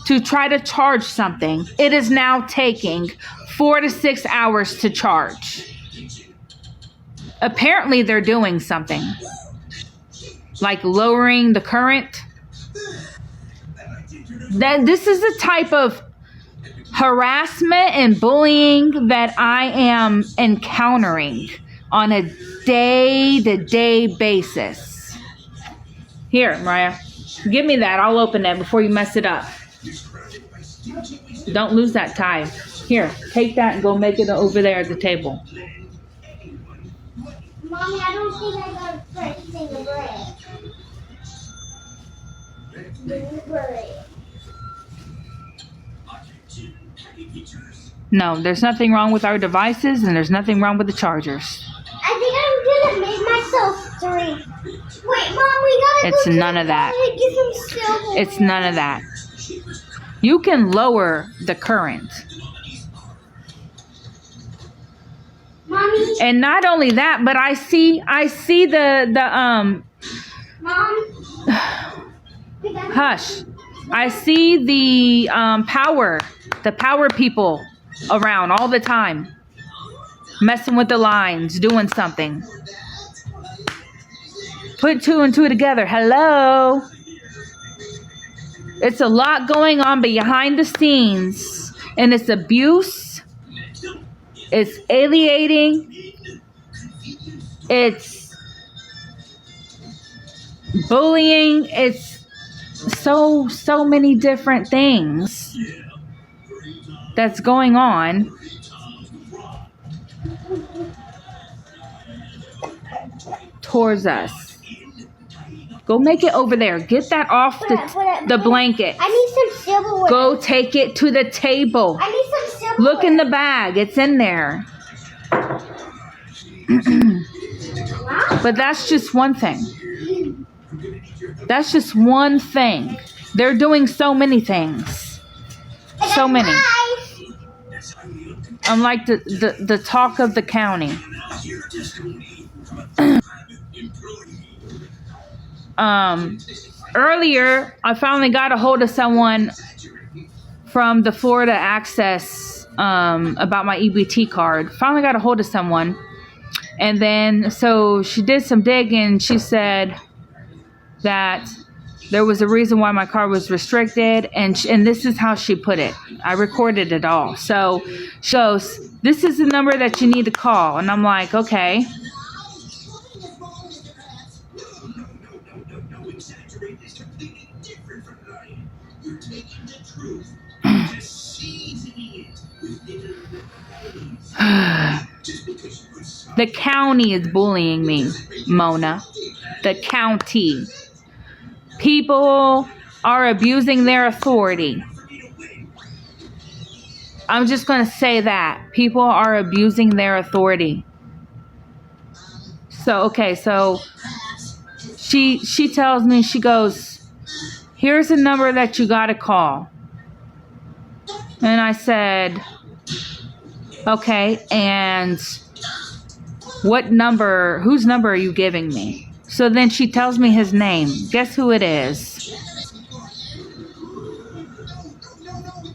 to try to charge something, it is now taking 4 to 6 hours to charge. Apparently they're doing something, like lowering the current. This is the type of harassment and bullying that I am encountering on a day-to-day basis. Here, Mariah, give me that. I'll open it before you mess it up. Don't lose that tie. Here, take that and go make it over there at the table. Mommy, I don't think I got a first thing of bread. No, there's nothing wrong with our devices, and there's nothing wrong with the chargers. I think I'm gonna make myself 3. Wait, Mom, we gotta It's none of that. Get some silver. It's none of that. You can lower the current. Mommy. And not only that, but I see the Mom. hush. I see the power people around all the time, messing with the lines, doing something. Put 2 and 2 together. Hello. It's a lot going on behind the scenes, and it's abuse. It's alienating. It's bullying. It's so many different things that's going on. Towards us. Go make it over there. Get that off the blanket. I need some silverware. Go take it to the table. I need some silverware. Look in the bag. It's in there. But that's just one thing. That's just one thing. They're doing so many things. So many. I'm like the talk of the county. Earlier, I finally got a hold of someone from the Florida Access about my EBT card. Finally got a hold of someone. And then, so she did some digging. She said that there was a reason why my card was restricted. And this is how she put it. I recorded it all. So she goes, this is the number that you need to call. And I'm like, okay. The county is bullying me, Mona. The county. People are abusing their authority. I'm just going to say that. People are abusing their authority. So, okay, so she tells me, she goes, here's a number that you got to call. And I said, okay, and what number, whose number are you giving me? So then she tells me his name. Guess who it is?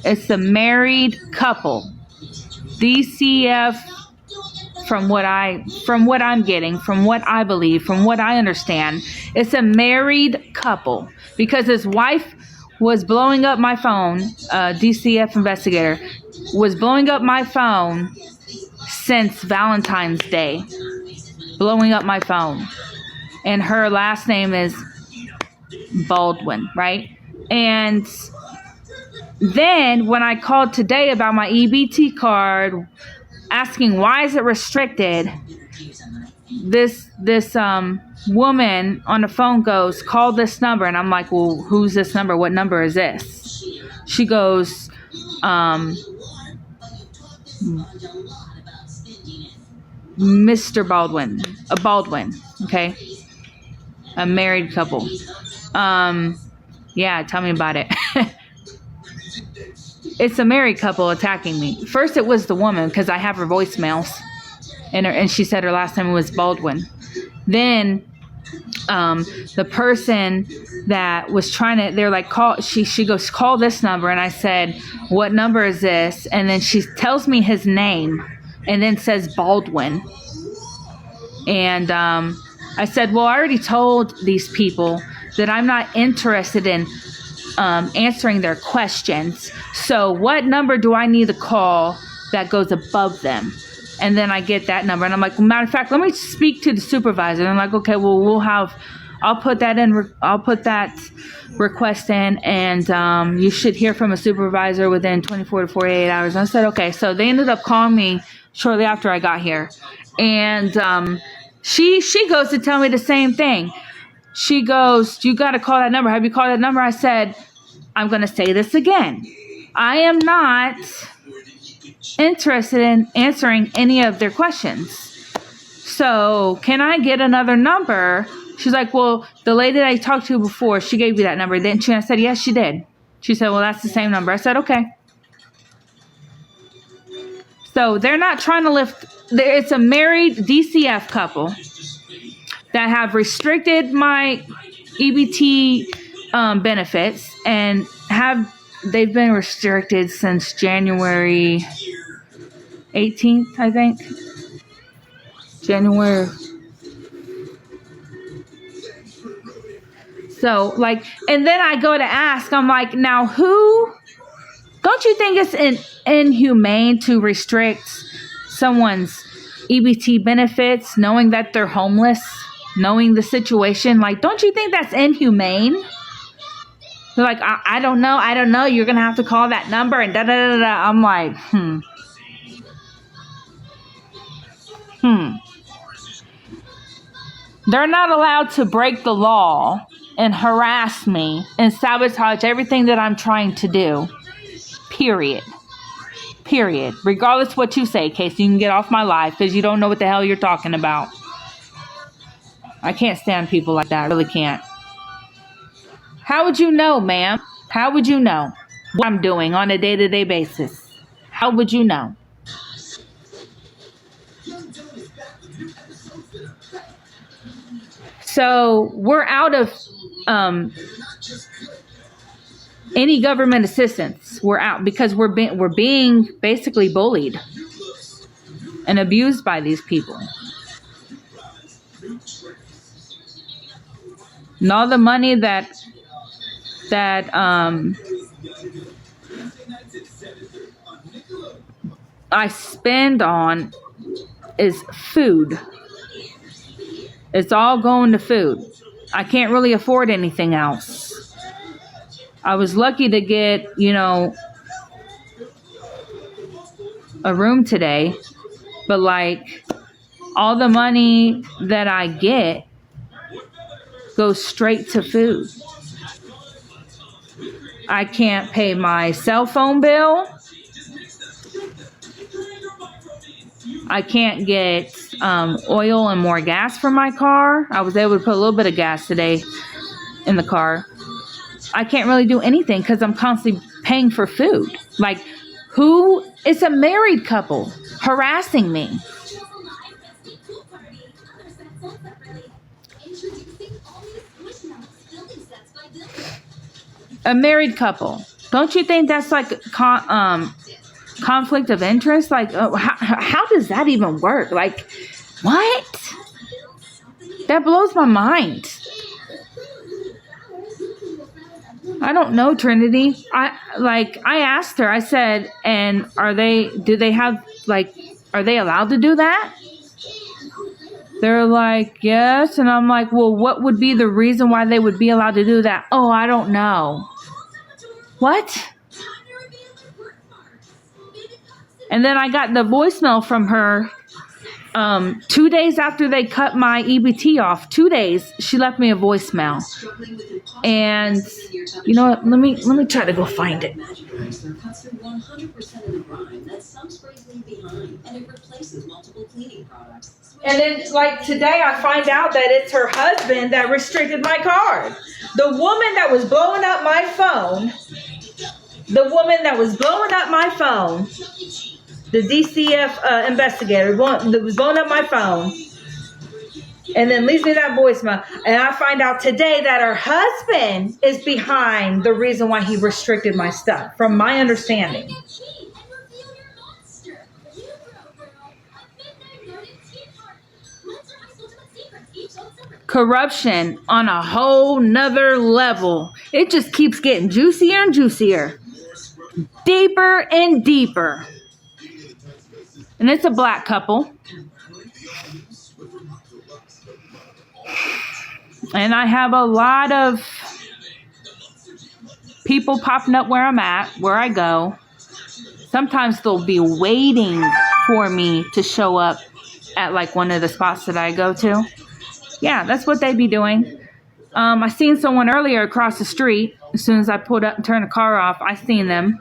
It's the married couple. DCF, from what I'm getting, from what I believe, from what I understand, it's a married couple because his wife was blowing up my phone. DCF investigator was blowing up my phone since Valentine's Day, blowing up my phone. And her last name is Baldwin, right? And then when I called today about my EBT card, asking why is it restricted, this woman on the phone goes, call this number. And I'm like, well, who's this number? What number is this? She goes, Mr. Baldwin, a Baldwin, okay, a married couple. Yeah, tell me about it. It's a married couple attacking me. First, it was the woman because I have her voicemails, and she said her last name was Baldwin. Then the person that was trying to, they're like, call, she goes, call this number. And I said, what number is this? And then she tells me his name and then says Baldwin. And I said, well, I already told these people that I'm not interested in answering their questions. So what number do I need to call that goes above them? And then I get that number. And I'm like, well, matter of fact, let me speak to the supervisor. And I'm like, okay, well, I'll put that request in, and you should hear from a supervisor within 24 to 48 hours. And I said, okay. So they ended up calling me shortly after I got here. And she goes to tell me the same thing. She goes, you got to call that number. Have you called that number? I said, I'm going to say this again. I am not interested in answering any of their questions. So can I get another number? She's like, well, the lady that I talked to before, she gave you that number, didn't she? I said, yes, she did. She said, well, that's the same number. I said, okay. So they're not trying to lift. It's a married DCF couple that have restricted my EBT benefits, and they've been restricted since January 18th, I think. January. So, like, and then I go to ask, I'm like, now don't you think it's inhumane to restrict someone's EBT benefits knowing that they're homeless, knowing the situation? Like, don't you think that's inhumane? They're like, I don't know. You're going to have to call that number and da-da-da-da. I'm like, They're not allowed to break the law and harass me and sabotage everything that I'm trying to do. Period. Regardless what you say, Casey, you can get off my life because you don't know what the hell you're talking about. I can't stand people like that. I really can't. How would you know, ma'am? How would you know what I'm doing on a day-to-day basis? How would you know? So we're out of any government assistance. We're out because we're being basically bullied and abused by these people. And all the money that I spend on is food. It's all going to food. I can't really afford anything else. I was lucky to get, a room today, but like all the money that I get goes straight to food. I can't pay my cell phone bill. I can't get oil and more gas for my car. I was able to put a little bit of gas today in the car. I can't really do anything because I'm constantly paying for food. Like, it's a married couple harassing me. A married couple. Don't you think that's like conflict of interest? Like, how does that even work? Like, what? That blows my mind. I don't know, Trinity. I asked her, I said, and are they allowed to do that? They're like, yes. And I'm like, well, what would be the reason why they would be allowed to do that? Oh, I don't know. What? And then I got the voicemail from her 2 days after they cut my EBT off. 2 days, she left me a voicemail. And you know what? Let me try to go find it. And then, like, today I find out that it's her husband that restricted my card. The woman that was blowing up my phone, the DCF investigator that was blowing up my phone, And then leaves me that voicemail. And I find out today that her husband is behind the reason why he restricted my stuff, from my understanding. Corruption on a whole nother level. It just keeps getting juicier and juicier. Deeper and deeper. And it's a black couple. And I have a lot of people popping up where I'm at, where I go. Sometimes they'll be waiting for me to show up at like one of the spots that I go to. Yeah, that's what they be doing. I seen someone earlier across the street. As soon as I pulled up and turned the car off, I seen them.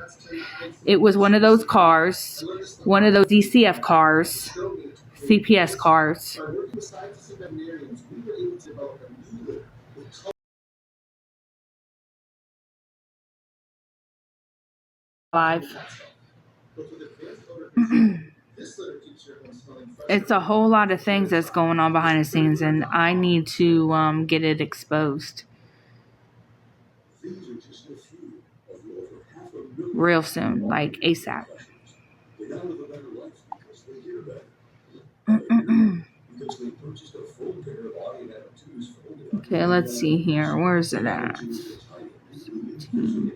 It was one of those cars, one of those DCF cars, CPS cars. It's a whole lot of things that's going on behind the scenes, and I need to get it exposed real soon, like ASAP. Okay, let's see here. Where's it at? 17.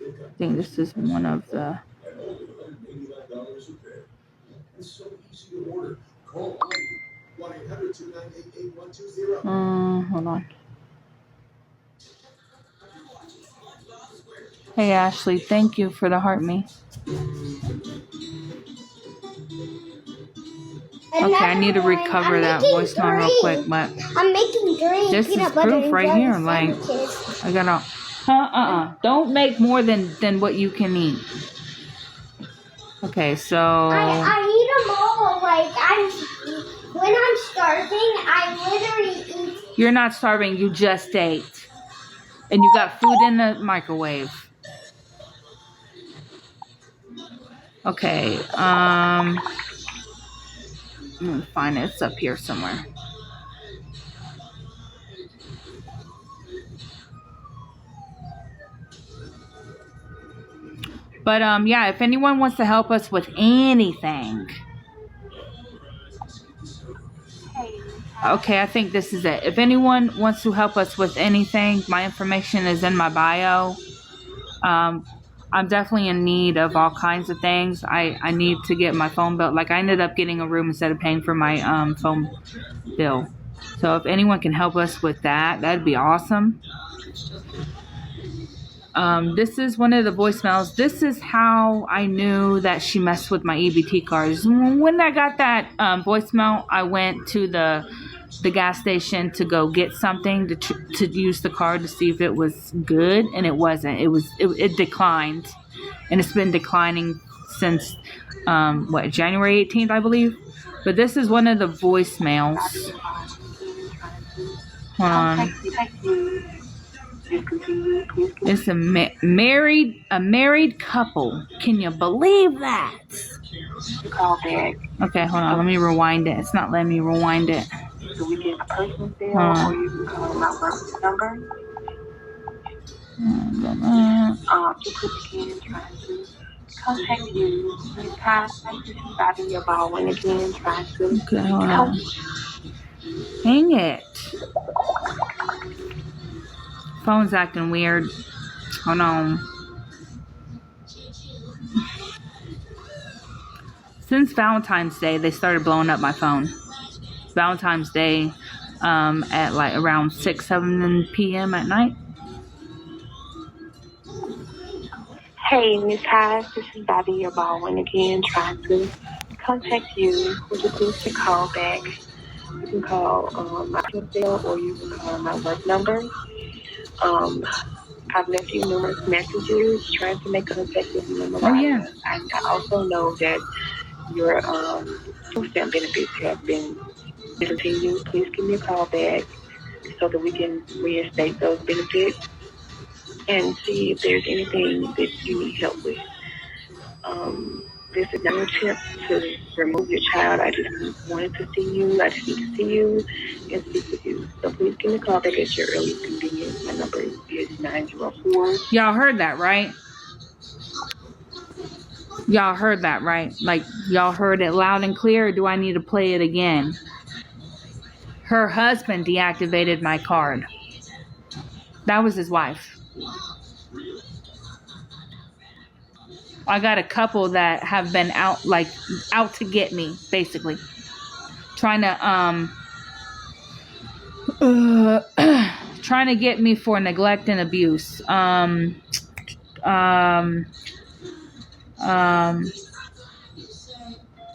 I think this is one of the... hold on. Hey, Ashley, thank you for the heart me. Okay, I need to recover that voicemail real quick, but I'm making green. this is proof right here. Like, I gotta, don't make more than what you can eat. Okay, so I eat them all. Like when I'm starving, I literally eat. You're not starving. You just ate, and you got food in the microwave. Okay, let me find it. It's up here somewhere. But yeah, if anyone wants to help us with anything. Okay, I think this is it. If anyone wants to help us with anything, my information is in my bio. I'm definitely in need of all kinds of things. I need to get my phone bill. Like, I ended up getting a room instead of paying for my phone bill. So if anyone can help us with that, that'd be awesome. This is one of the voicemails. This is how I knew that she messed with my EBT cards. When I got that voicemail, I went to the gas station to go get something to use the card to see if it was good, and it wasn't. It declined, and it's been declining since January 18th, I believe. But this is one of the voicemails. Hold on. It's a married couple. Can you believe that? Call back. Okay, hold on. Let me rewind it. It's not letting me rewind it. So we get a personal cell, or you can call my work number. Just again trying to contact you. Hi, this is Bobby, your ball went again trying to. Okay, hold on. Dang it. Phone's acting weird. Hold on. Since Valentine's Day, they started blowing up my phone. Valentine's Day at like around 7 p.m. at night. Hey, Miss Hi, this is Bobby, your ball went again trying to contact you. Would you please call back? You can call my cell, or you can call my work number. I've left you numerous messages trying to make contact with you. Oh, yeah. I also know that your food stamp benefits have been discontinued. Please give me a call back so that we can reinstate those benefits and see if there's anything that you need help with. This is not an attempt to remove your child. I just wanted to see you. I just need to see you and speak with you. So please give me a call back at your earliest convenience. My number is 904. Y'all heard that, right? Y'all heard that, right? Like, y'all heard it loud and clear, or do I need to play it again? Her husband deactivated my card. That was his wife. I got a couple that have been out to get me, basically. Trying to get me for neglect and abuse.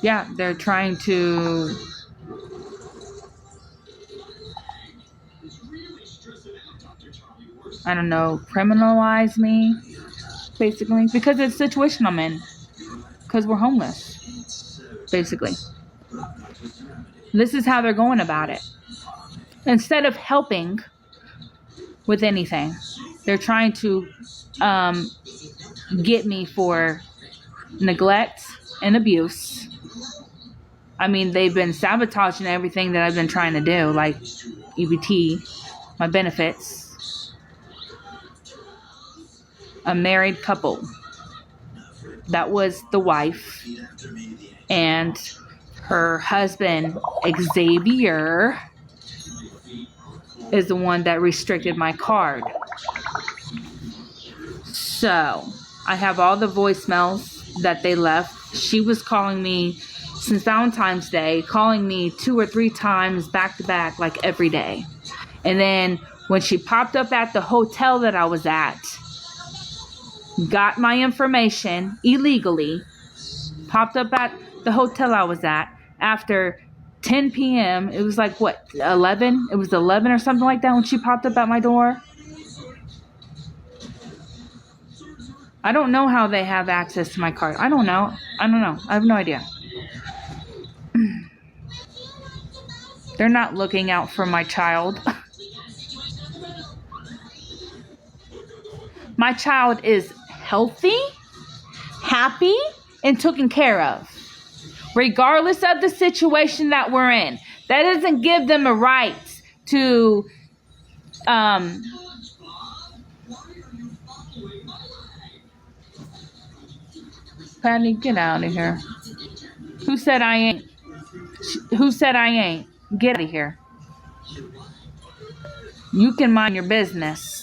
Yeah, they're trying to criminalize me, basically, because of the situation I'm in. Because we're homeless, basically. This is how they're going about it. Instead of helping with anything, they're trying to get me for neglect and abuse. I mean, they've been sabotaging everything that I've been trying to do, like EBT, my benefits. A married couple. That was the wife. And her husband, Xavier, is the one that restricted my card. So, I have all the voicemails that they left. She was calling me since Valentine's Day, calling me 2 or 3 times back to back, like every day. And then when she popped up at the hotel that I was at, got my information illegally, popped up at the hotel I was at after 10 p.m. It was like, 11? It was 11 or something like that when she popped up at my door. I don't know how they have access to my card. I don't know. I have no idea. They're not looking out for my child. My child is healthy, happy, and taken care of, regardless of the situation that we're in. That doesn't give them a right to Patty, get out of here. Who said I ain't? Who said I ain't? Get out of here. You can mind your business.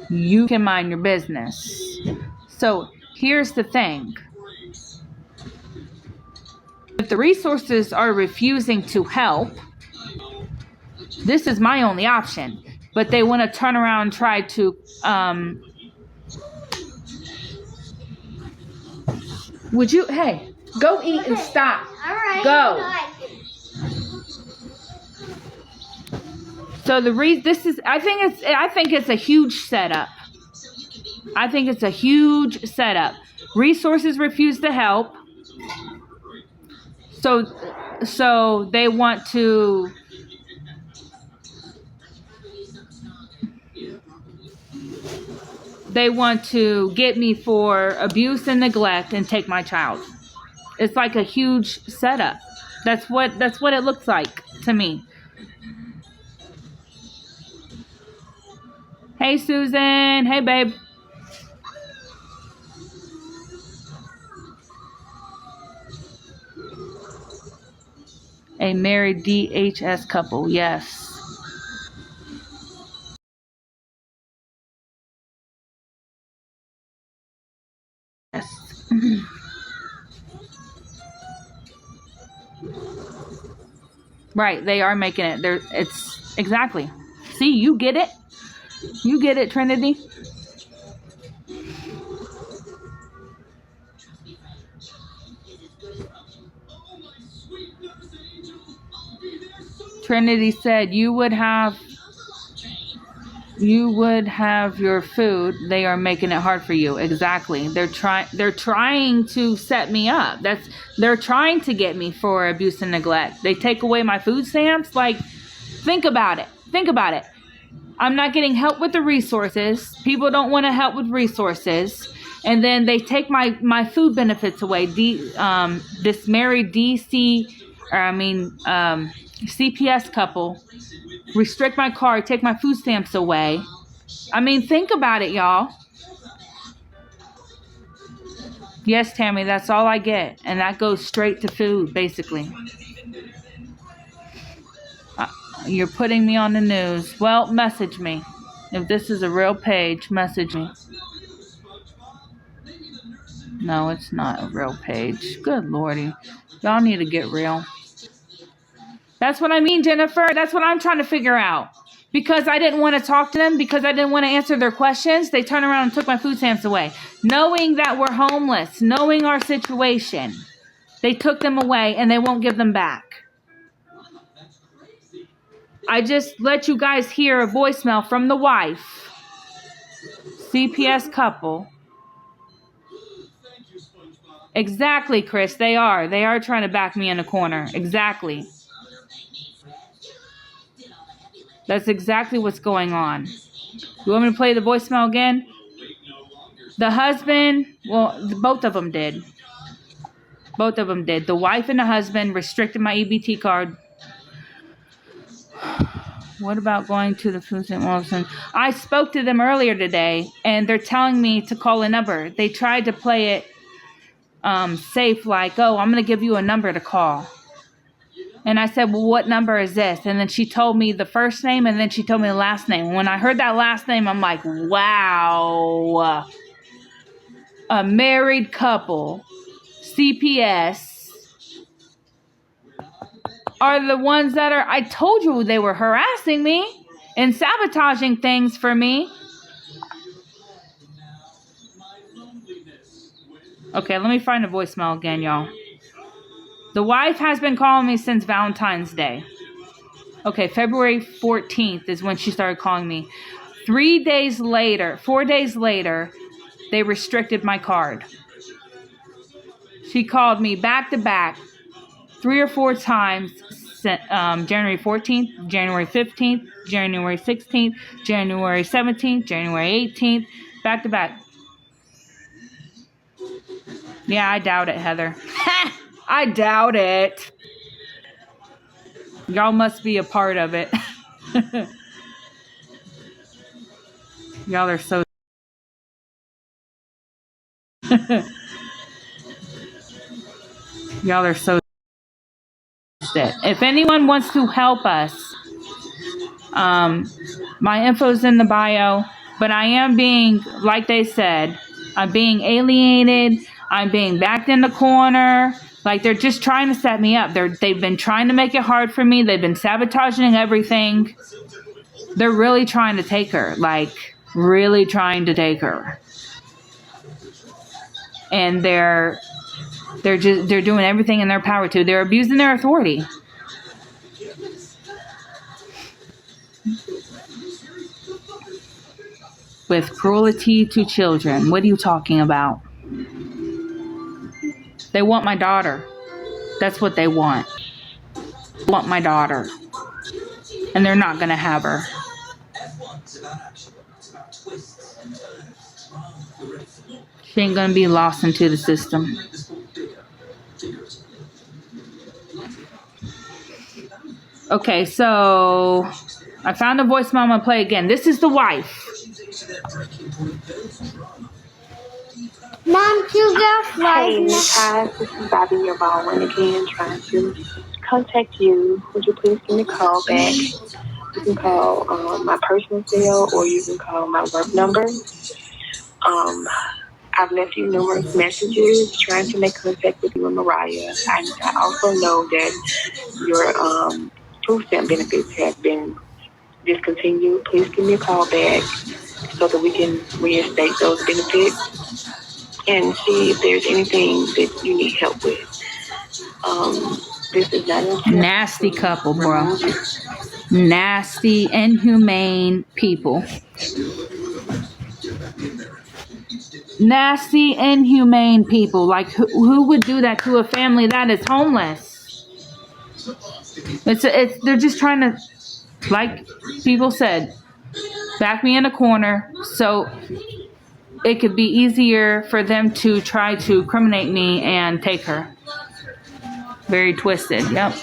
You can mind your business. So here's the thing. If the resources are refusing to help, this is my only option. But they want to turn around and try to would you, hey, go eat and stop. All right. Go. So I think it's a huge setup. I think it's a huge setup. Resources refuse to help. So they want to get me for abuse and neglect and take my child. It's like a huge setup. That's what it looks like to me. Hey, Susan. Hey, babe. A married DHS couple. Yes. Yes. Right. They are making it. It's exactly. See, you get it. You get it, Trinity. Trinity said you would have your food. They are making it hard for you. Exactly. They're trying to set me up. They're trying to get me for abuse and neglect. They take away my food stamps. Like, think about it. I'm not getting help with the resources. People don't want to help with resources. And then they take my food benefits away. This married CPS couple restrict my card, take my food stamps away. I mean, think about it, y'all. Yes, Tammy, that's all I get. And that goes straight to food, basically. You're putting me on the news. Well, message me. If this is a real page, message me. No, it's not a real page. Good Lordy. Y'all need to get real. That's what I mean, Jennifer. That's what I'm trying to figure out. Because I didn't want to talk to them, because I didn't want to answer their questions, they turned around and took my food stamps away. Knowing that we're homeless, knowing our situation, they took them away and they won't give them back. I just let you guys hear a voicemail from the wife, CPS couple. Exactly, Chris. They are trying to back me in a corner. Exactly. That's exactly what's going on. You want me to play the voicemail again? The husband, well, both of them did. Both of them did. The wife and the husband restricted my EBT card. What about going to the food stamp office? I spoke to them earlier today, and they're telling me to call a number. They tried to play it safe, like, oh, I'm going to give you a number to call. And I said, well, what number is this? And then she told me the first name, and then she told me the last name. When I heard that last name, I'm like, wow. A married couple, CPS, are the ones that are, I told you they were harassing me and sabotaging things for me. Okay, let me find the voicemail again, y'all. The wife has been calling me since Valentine's Day. Okay, February 14th is when she started calling me. 4 days later, they restricted my card. She called me back to back 3 or 4 times, January 14th, January 15th, January 16th, January 17th, January 18th, back to back. Yeah, I doubt it, Heather. I doubt it. Y'all must be a part of it. Y'all are so... Y'all are so... If anyone wants to help us, my info's in the bio, but I am being, like they said, I'm being alienated. I'm being backed in the corner. Like, they're just trying to set me up. They've been trying to make it hard for me. They've been sabotaging everything. They're really trying to take her. Like, really trying to take her. And they're doing everything in their power to. They're abusing their authority. With cruelty to children. What are you talking about? They want my daughter. That's what they want. They want my daughter. And they're not going to have her. She ain't going to be lost into the system. Okay, so I found a voicemail. I'm going to play again. This is the wife. Mom, two girls Hey, Miss Hyde, this is Bobby, your ball one again, trying to contact you. Would you please give me a call back? You can call my personal cell, or you can call my work number. I've left you numerous messages trying to make contact with you and Mariah. I also know that your food stamp benefits have been discontinued. Please give me a call back so that we can reinstate those benefits and see if there's anything that you need help with. This is not a nasty couple, bro. Nasty, inhumane people. Nasty, inhumane people. Like, who would do that to a family that is homeless? They're just trying to, like people said, back me in a corner. So it could be easier for them to try to criminate me and take her. Very twisted. Yep.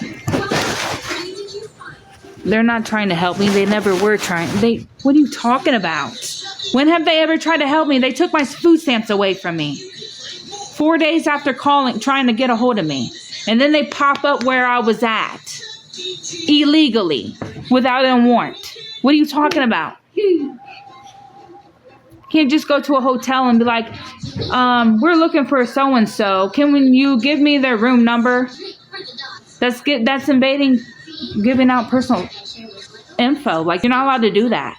They're not trying to help me. They never were trying. What are you talking about? When have they ever tried to help me? They took my food stamps away from me 4 days after calling, trying to get a hold of me. And then they pop up where I was at illegally without a warrant. What are you talking about? Can't just go to a hotel and be like, we're looking for so-and-so. Can you give me their room number? That's invading, giving out personal info. Like, you're not allowed to do that.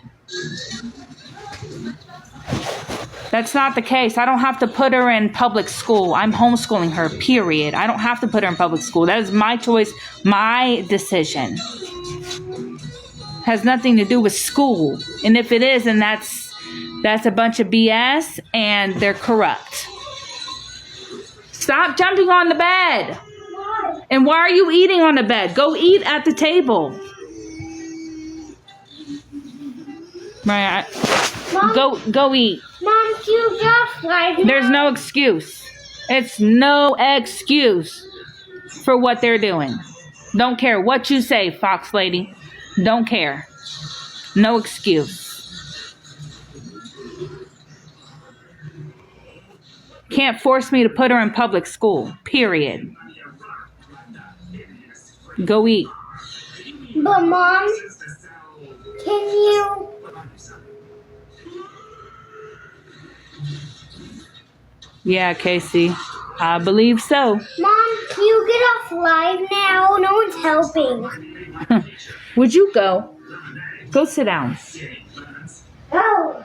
That's not the case. I don't have to put her in public school. I'm homeschooling her, period. I don't have to put her in public school. That is my choice, my decision. Has nothing to do with school. And if it is, then that's a bunch of BS and they're corrupt. Stop jumping on the bed. And why are you eating on the bed? Go eat at the table. Right. Mom, go eat. Mom, you just like There's no excuse. It's no excuse for what they're doing. Don't care what you say, Fox Lady. Don't care. No excuse. Can't force me to put her in public school. Period. Go eat. But Mom, can you? Yeah, Casey. I believe so. Mom, can you get off live now? No one's helping. Would you go? Go sit down. Oh,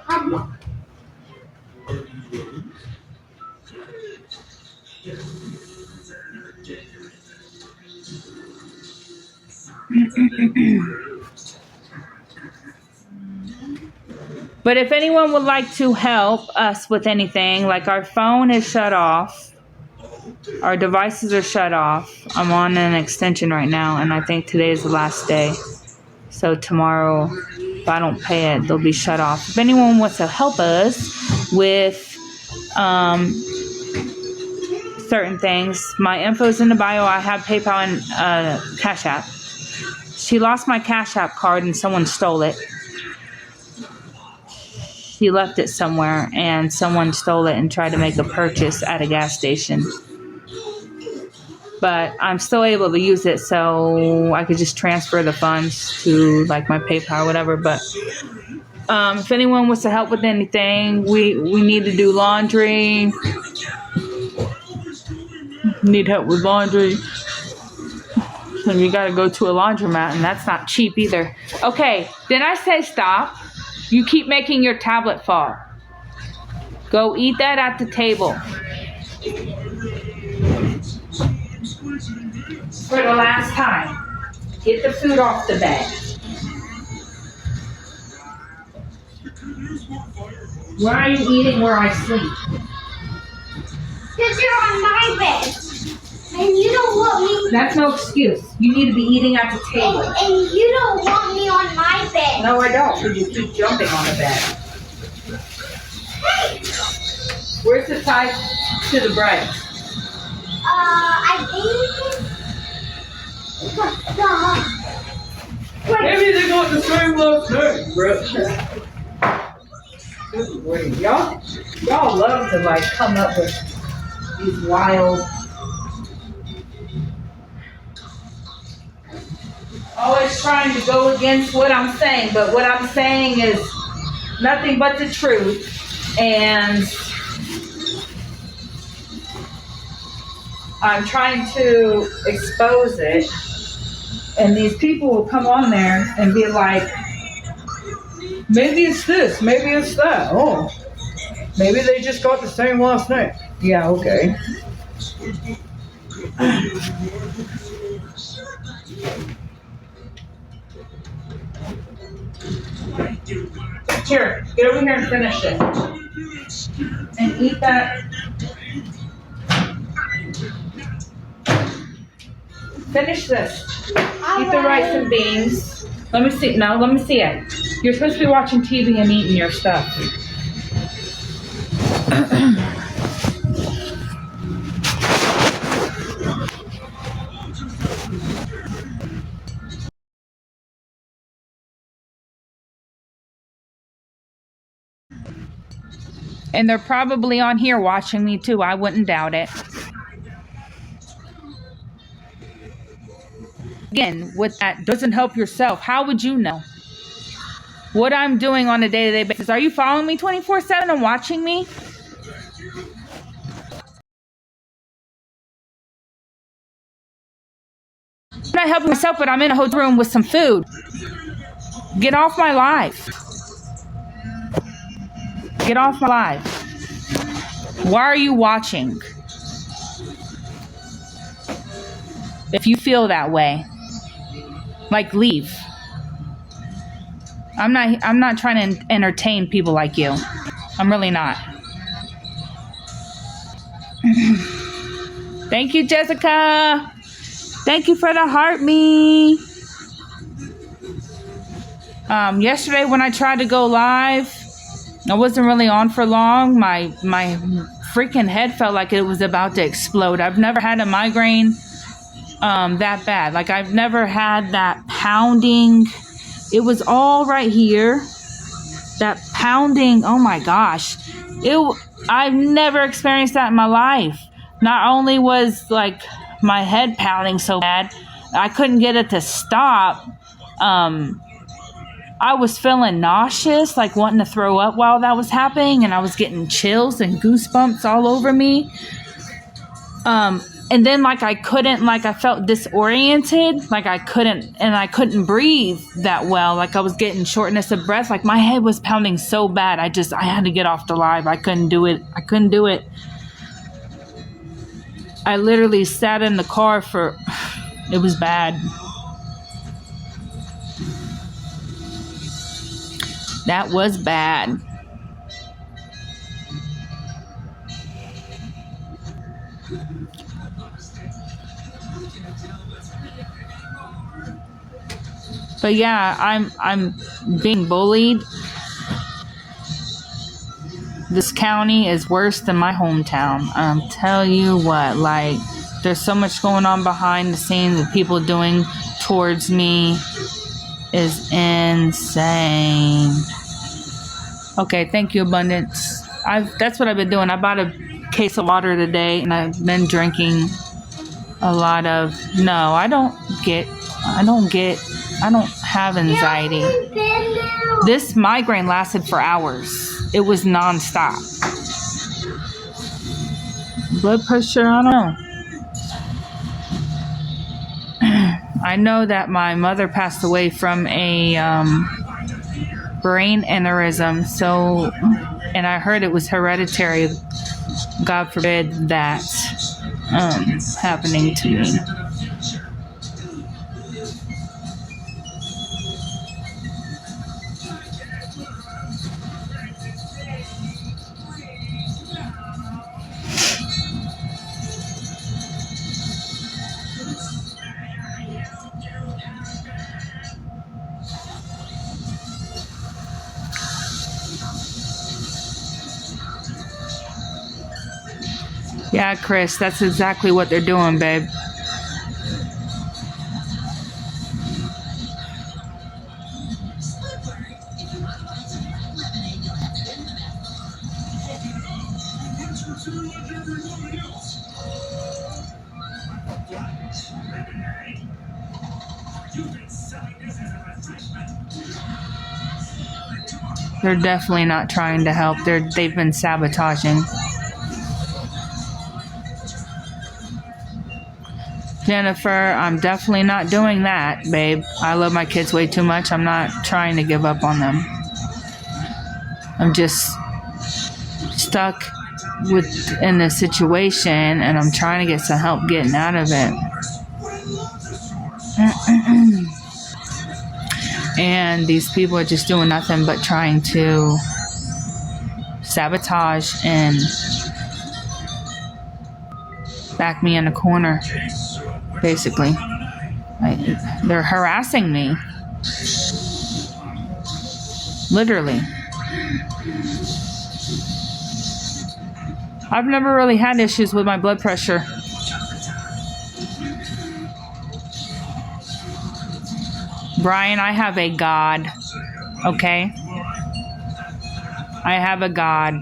But if anyone would like to help us with anything, like our phone is shut off, our devices are shut off. I'm on an extension right now, and I think today is the last day. So tomorrow, if I don't pay it, they'll be shut off. If anyone wants to help us with certain things, my info's in the bio. I have PayPal and Cash App. She lost my Cash App card and someone stole it. She left it somewhere and someone stole it and tried to make a purchase at a gas station. But I'm still able to use it, so I could just transfer the funds to like my PayPal or whatever. But if anyone wants to help with anything, we need to do laundry. Need help with laundry. And you got to go to a laundromat, and that's not cheap either. Okay, did I say stop? You keep making your tablet fall. Go eat that at the table. For the last time. Get the food off the bed. Why are you eating where I sleep? because you're on my bed. And you don't want me. That's no excuse. You need to be eating at the table. And you don't want me on my bed. No, I don't, because you keep jumping on the bed. Hey. Where's the tie to the bread? I think. Maybe they got the same last name, bro. Y'all love to like come up with these wild. Always trying to go against what I'm saying, but what I'm saying is nothing but the truth, and I'm trying to expose it, and these people will come on there and be like, maybe it's this, maybe it's that, oh, maybe they just got the same last name. Yeah, okay. Here, get over here and finish it. And eat that. Finish this. Eat the rice and beans. Let me see. No, let me see it. You're supposed to be watching TV and eating your stuff. And they're probably on here watching me too. I wouldn't doubt it. Again, with that doesn't help yourself. How would you know what I'm doing on a day-to-day basis? Are you following me 24/7 and watching me? I'm not helping myself, but I'm in a hotel room with some food. Get off my life. Get off my life. Why are you watching? If you feel that way, like, leave. I'm not trying to entertain people like you. I'm really not. Thank you, Jessica. Thank you for the heart me. Yesterday when I tried to go live, I wasn't really on for long. My freaking head felt like it was about to explode. I've never had a migraine that bad. Like, I've never had that pounding. It was all right here. That pounding, oh my gosh. I've never experienced that in my life. Not only was like my head pounding so bad, I couldn't get it to stop. I was feeling nauseous, like wanting to throw up while that was happening, and I was getting chills and goosebumps all over me. And then I felt disoriented, I couldn't breathe that well. Like, I was getting shortness of breath. Like, my head was pounding so bad. I had to get off the live. I couldn't do it. I literally sat in the car it was bad. That was bad. But yeah, I'm being bullied. This county is worse than my hometown. Tell you what, there's so much going on behind the scenes that people doing towards me is insane. Okay, thank you, Abundance. That's what I've been doing. I bought a case of water today, and I've been drinking a lot of. No, I don't have anxiety. This migraine lasted for hours. It was nonstop. Blood pressure, I don't know. I know that my mother passed away from a brain aneurysm, and I heard it was hereditary. God forbid that happening to me. Yeah, Chris, that's exactly what they're doing, babe. They're definitely not trying to help. They've been sabotaging. Jennifer, I'm definitely not doing that, babe. I love my kids way too much. I'm not trying to give up on them. I'm just stuck in this situation, and I'm trying to get some help getting out of it. And these people are just doing nothing but trying to sabotage and back me in a corner, basically. They're harassing me. Literally. I've never really had issues with my blood pressure. Brian, I have a God, okay? I have a God.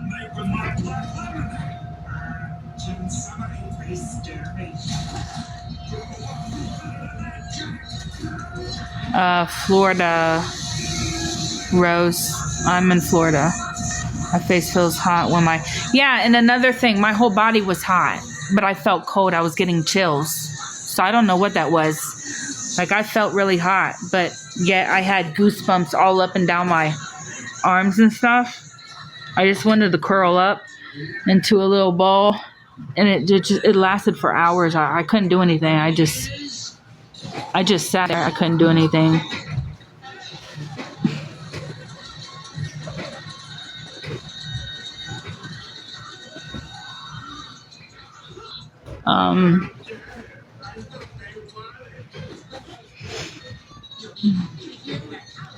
Florida, Rose. I'm in Florida. My face feels hot when yeah, and another thing, my whole body was hot, but I felt cold. I was getting chills. So I don't know what that was. Like, I felt really hot, but yet I had goosebumps all up and down my arms and stuff. I just wanted to curl up into a little ball, and it lasted for hours. I couldn't do anything. I just sat there. I couldn't do anything.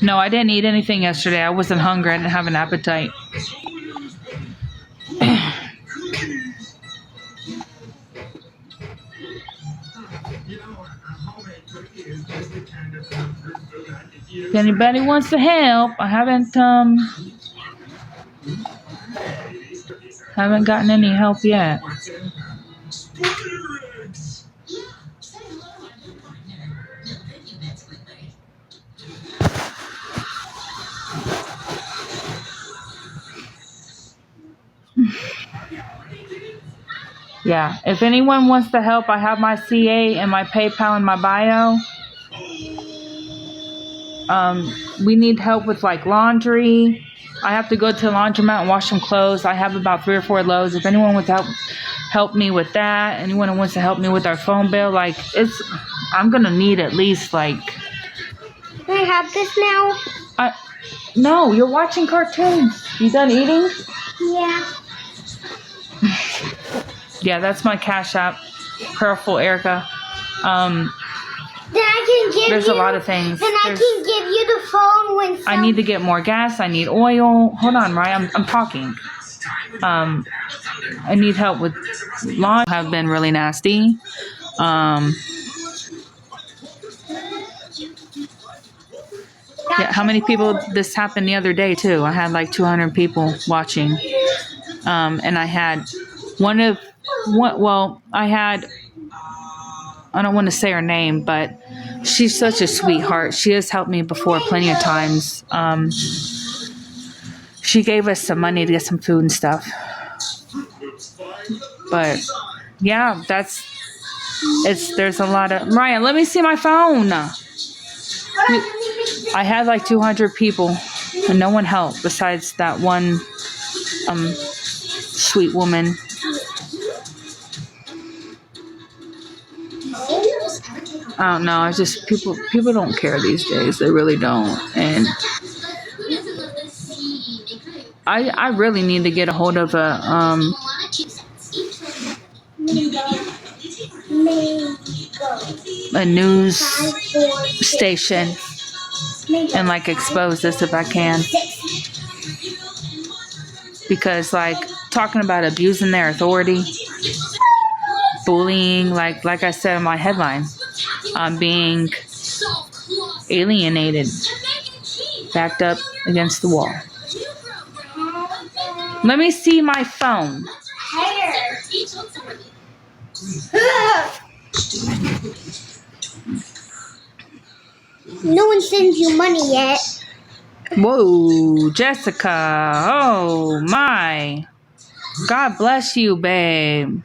No, I didn't eat anything yesterday. I wasn't hungry. I didn't have an appetite. If anybody wants to help, I haven't gotten any help yet. Yeah, if anyone wants to help, I have my CA and my PayPal in my bio. We need help with like laundry. I have to go to the laundromat and wash some clothes. I have about 3 or 4 loads. If anyone wants to help me with that, anyone who wants to help me with our phone bill, like I'm gonna need at least like. Can I have this now? No, you're watching cartoons. You done eating? Yeah. Yeah, that's my Cash App, Bountiful Erica. Then I can give There's you, a lot of things. Then I can give you the phone when I need to get more gas. I need oil. Hold on, Ryan. I'm talking. I need help with lawn. Have been really nasty. Yeah, how many people? This happened the other day too. I had like 200 people watching, and I had I had. I don't want to say her name, but she's such a sweetheart. She has helped me before plenty of times. She gave us some money to get some food and stuff. But yeah, there's a lot of, Ryan, let me see my phone. I had like 200 people and no one helped besides that one sweet woman. I don't know. It's just people don't care these days. They really don't. And I really need to get a hold of a news station and like expose this if I can. Because like talking about abusing their authority, bullying, like I said in my headline, being alienated, backed up against the wall. Let me see my phone. No one sends you money yet. Whoa, Jessica. Oh my. God bless you, babe.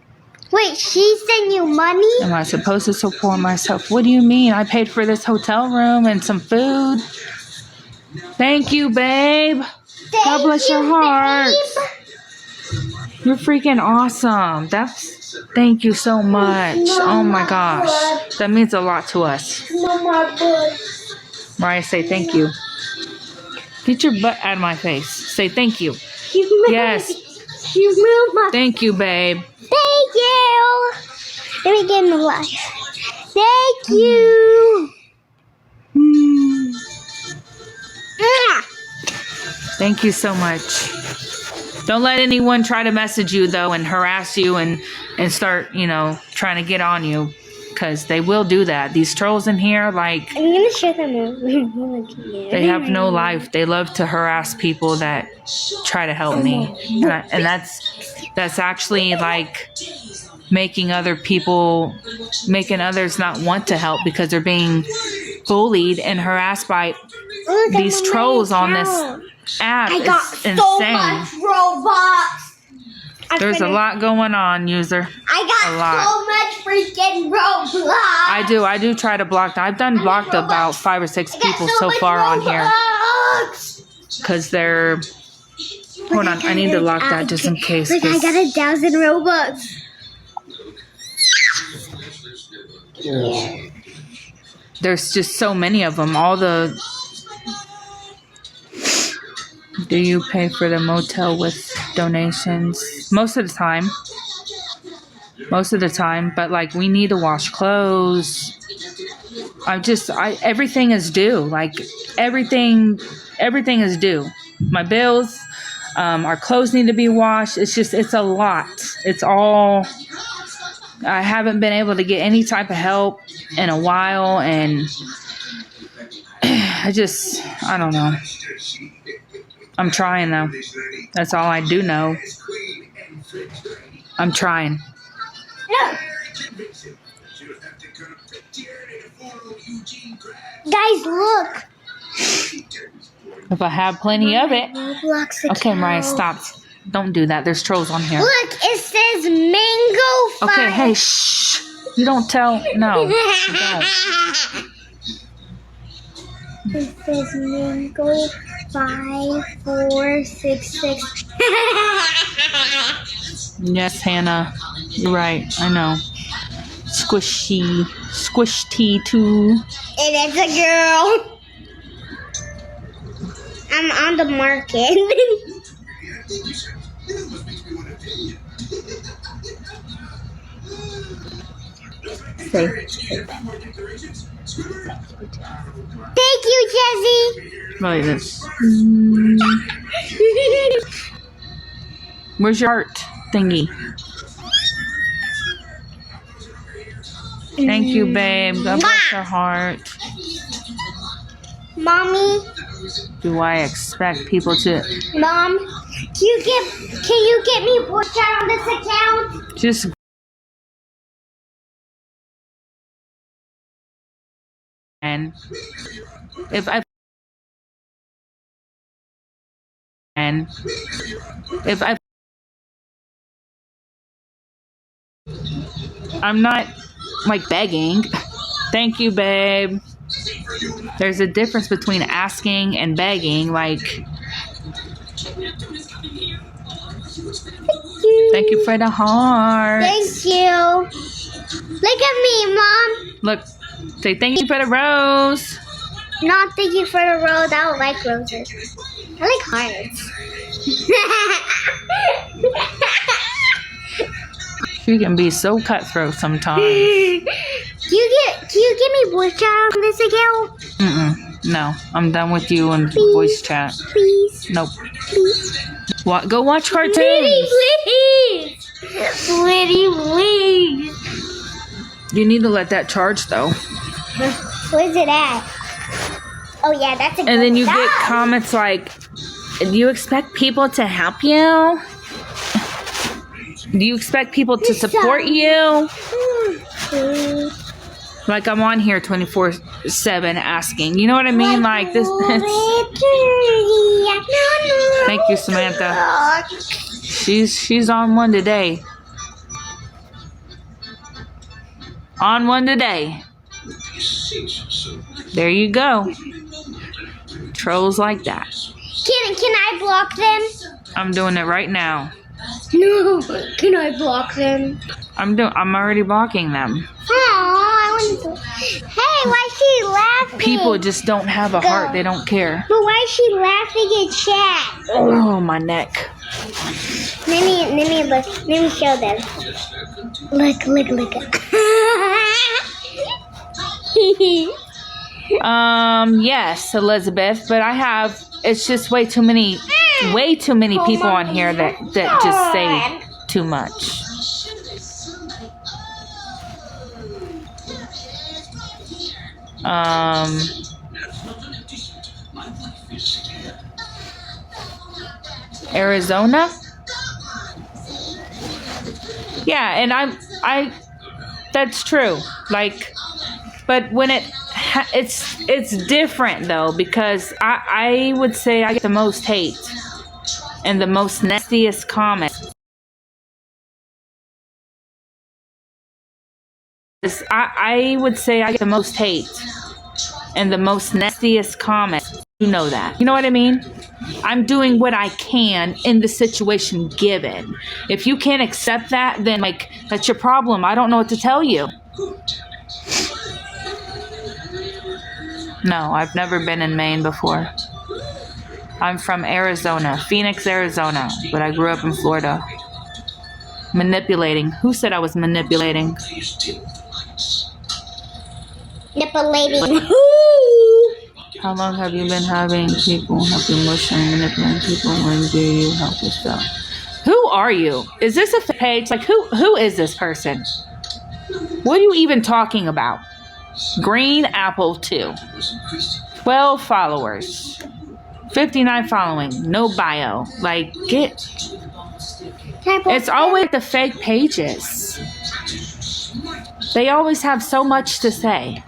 Wait, she sent you money? Am I supposed to support myself? What do you mean? I paid for this hotel room and some food. Thank you, babe. God bless your heart. Babe. You're freaking awesome. Thank you so much. Oh my gosh. That means a lot to us. Mariah, say thank you. Get your butt out of my face. Say thank you. Yes. Thank you, babe. Thank you. Let me get in the light. Thank you. Thank you so much. Don't let anyone try to message you though and harass you and start, trying to get on you. because they will do that. These trolls in here, like, I'm gonna show them they have no life. They love to harass people that try to help me, and that's actually like making others not want to help because they're being bullied and harassed by Look, these trolls on this app. I got It's so insane. much Robux. There's a lot going on, user. I got a lot. so much freaking Robux. I do try to block. I've done blocked about 5 or 6 I got people so so much far on here Robux. because they're. Hold on, I need to lock that just in case. Look, I got 1,000 Robux. There's just so many of them. Do you pay for the motel with donations? Most of the time, but like we need to wash clothes. Everything is due. Like everything is due. My bills, our clothes need to be washed. It's a lot. It's all. I haven't been able to get any type of help in a while, and I don't know. I'm trying though. That's all I do know. I'm trying. No. Guys, look. If I have plenty of it. Roblox Okay, account. Mariah, stop. Don't do that. There's trolls on here. Look, it says mango 5. Okay, hey, shh. You don't tell. No. You don't. It says mango 5466. Yes, Hannah. You're right. I know. Squish tea too. And it's a girl. I'm on the market. Thank you, Jesse. Look at this. Where's your heart thingy? Thank you, babe. God bless your heart. Mommy, Do I expect people to Mom, can you get me a chat on this account? just and if I I'm not like begging. Thank you, babe. There's a difference between asking and begging. Like, thank you for the heart. Thank you. Look at me, Mom. Look, say thank you for the rose. Not thank you for the rose. I don't like roses. I like hearts. She can be so cutthroat sometimes. Can you get me voice chat on this account? No, I'm done with you and Please. voice chat. Please. Nope. Please. What? Go watch cartoons. Please. Please. You need to let that charge though. Where's it at? Oh yeah, that's a good And then you one. get comments like, "Do you expect people to help you? Do you expect people to support you?" Like I'm on here 24/7 asking. You know what I mean? Like this. Thank you, Samantha. She's on one today. On one today. There you go. Trolls like that. Can I block them? I'm doing it right now. No. Can I block them? I'm already blocking them. Oh, I want to. Hey, why is she laughing? People just don't have a heart. They don't care. But why is she laughing in chat? Oh, my neck. Let me look. Let me show them. Look. Yes, Elizabeth, but it's just way too many people on here that just say too much. Arizona. Yeah, and I that's true. Like, but when it's different though, because I would say I get the most hate and the most nastiest comments. I would say I get the most hate and the most nastiest comments. You know that. You know what I mean? I'm doing what I can in the situation given. If you can't accept that, then like that's your problem. I don't know what to tell you. No, I've never been in Maine before. I'm from Arizona, Phoenix, Arizona, but I grew up in Florida. Manipulating. Who said I was manipulating? Manipulating who? How long have you been having people help you emotionally manipulating people? When do you help yourself? Who are you? Is this a page? Like who is this person? What are you even talking about? Green Apple 2. 12 followers. 59 following. No bio. Like it's always the fake pages. They always have so much to say.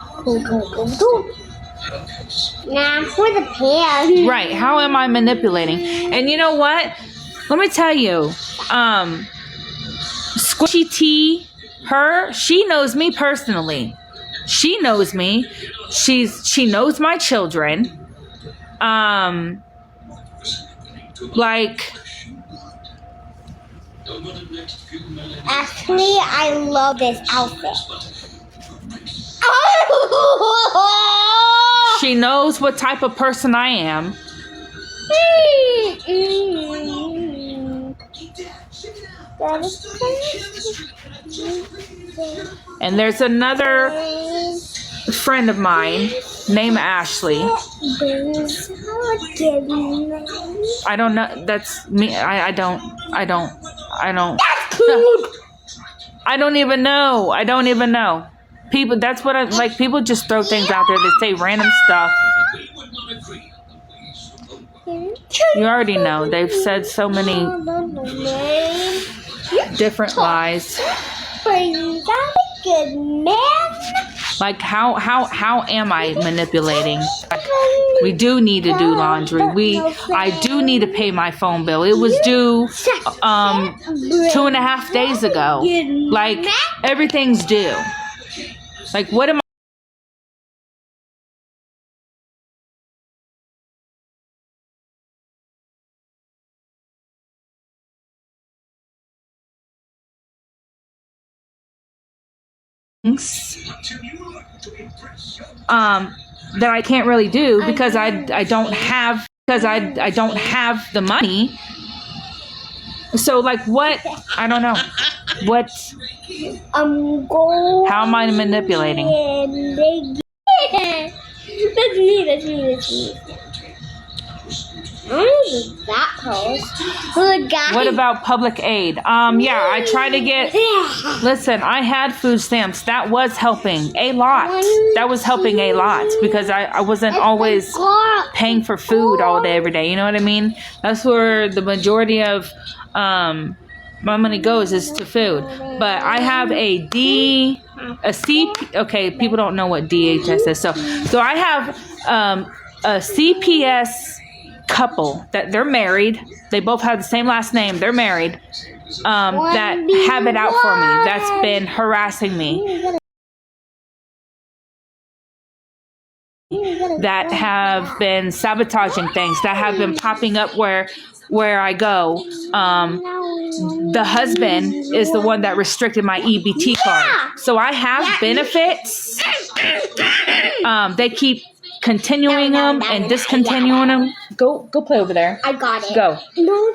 Nah, for the pan. Right. How am I manipulating? And you know what? Let me tell you. Squishy T, she knows me personally. She knows me. She knows my children. Like Actually, I love this outfit. she knows what type of person I am. And there's another friend of mine named Ashley. I don't know. That's me. I don't. I don't even know. I don't even know. People, that's what I like. People just throw things out there that say random stuff. You already know. They've said so many different lies. Like how am I manipulating? Like, we do need to do laundry. I do need to pay my phone bill. It was due 2.5 days ago. Like everything's due. Like what am that I can't really do because I don't have the money. So like what? I don't know. What? How am I manipulating? That's me. That post. What about public aid? Yeah, I try to get. Listen, I had food stamps. That was helping a lot. That was helping a lot because I wasn't always paying for food all day, every day. You know what I mean? That's where the majority of my money goes is to food. But I have a C. Okay, people don't know what DHS is. So I have a CPS couple that they're married. They both have the same last name. They're married. That have it out for me. That's been harassing me. That have been sabotaging things. That have been popping up where I go. The husband is the one that restricted my EBT card. So I have benefits. They keep continuing them and discontinuing them. Go play over there. I got it. Go. No,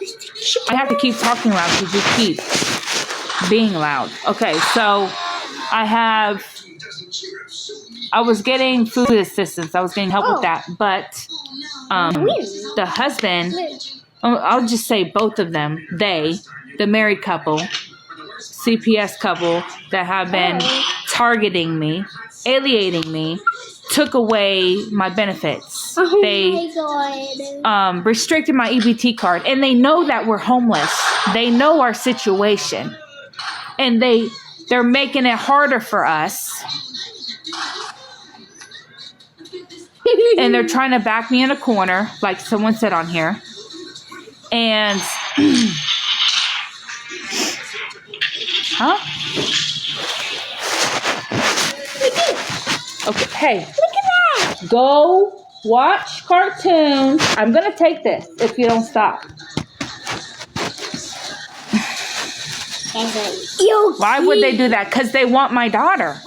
I have to keep talking loud because you keep being loud. Okay, so I was getting food assistance. I was getting help with that. But the husband, I'll just say both of them, the married couple, CPS couple that have been targeting me, alienating me took away my benefits. Oh They my God. restricted my EBT card, and they know that we're homeless. They know our situation, and they're making it harder for us. And they're trying to back me in a corner, like someone said on here. And huh? Okay, hey. Look at that. Go watch cartoons. I'm going to take this if you don't stop. Why would they do that? Because they want my daughter.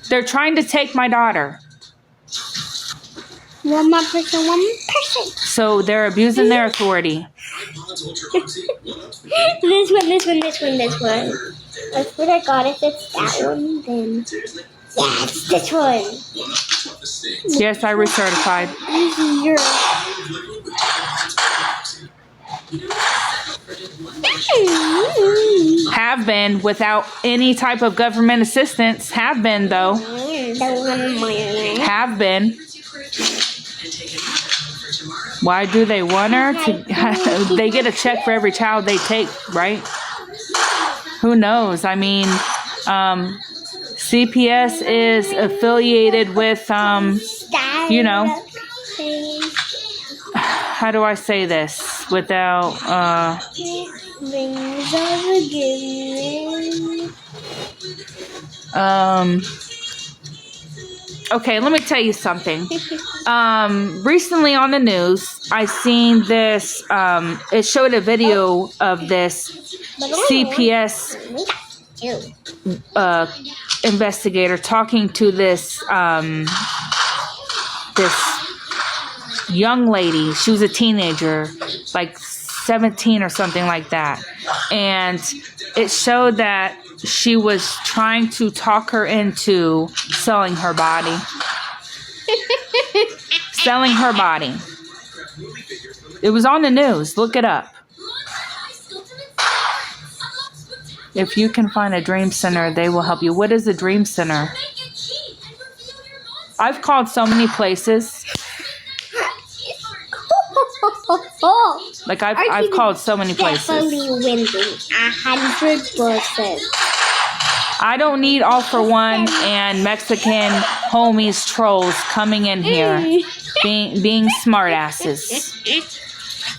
They're trying to take my daughter. One more person. So they're abusing their authority. This one. That's what I got. If it's that one, then yeah, it's this one. Yes, I recertified. Have been without any type of government assistance. Have been though. Have been. Why do they want her to? They get a check for every child they take, right? Who knows? I mean, CPS is affiliated with, you know, how do I say this without, okay, let me tell you something. Recently on the news, I seen this, it showed a video of this CPS investigator talking to this young lady. She was a teenager, like 17 or something like that. And it showed that she was trying to talk her into selling her body. Selling her body. It was on the news. Look it up. If you can find a dream center, they will help you. What is a dream center? I've called so many places. Like I've called so many places. Definitely winning 100%. I don't need All for One and Mexican homies trolls coming in here being smart asses.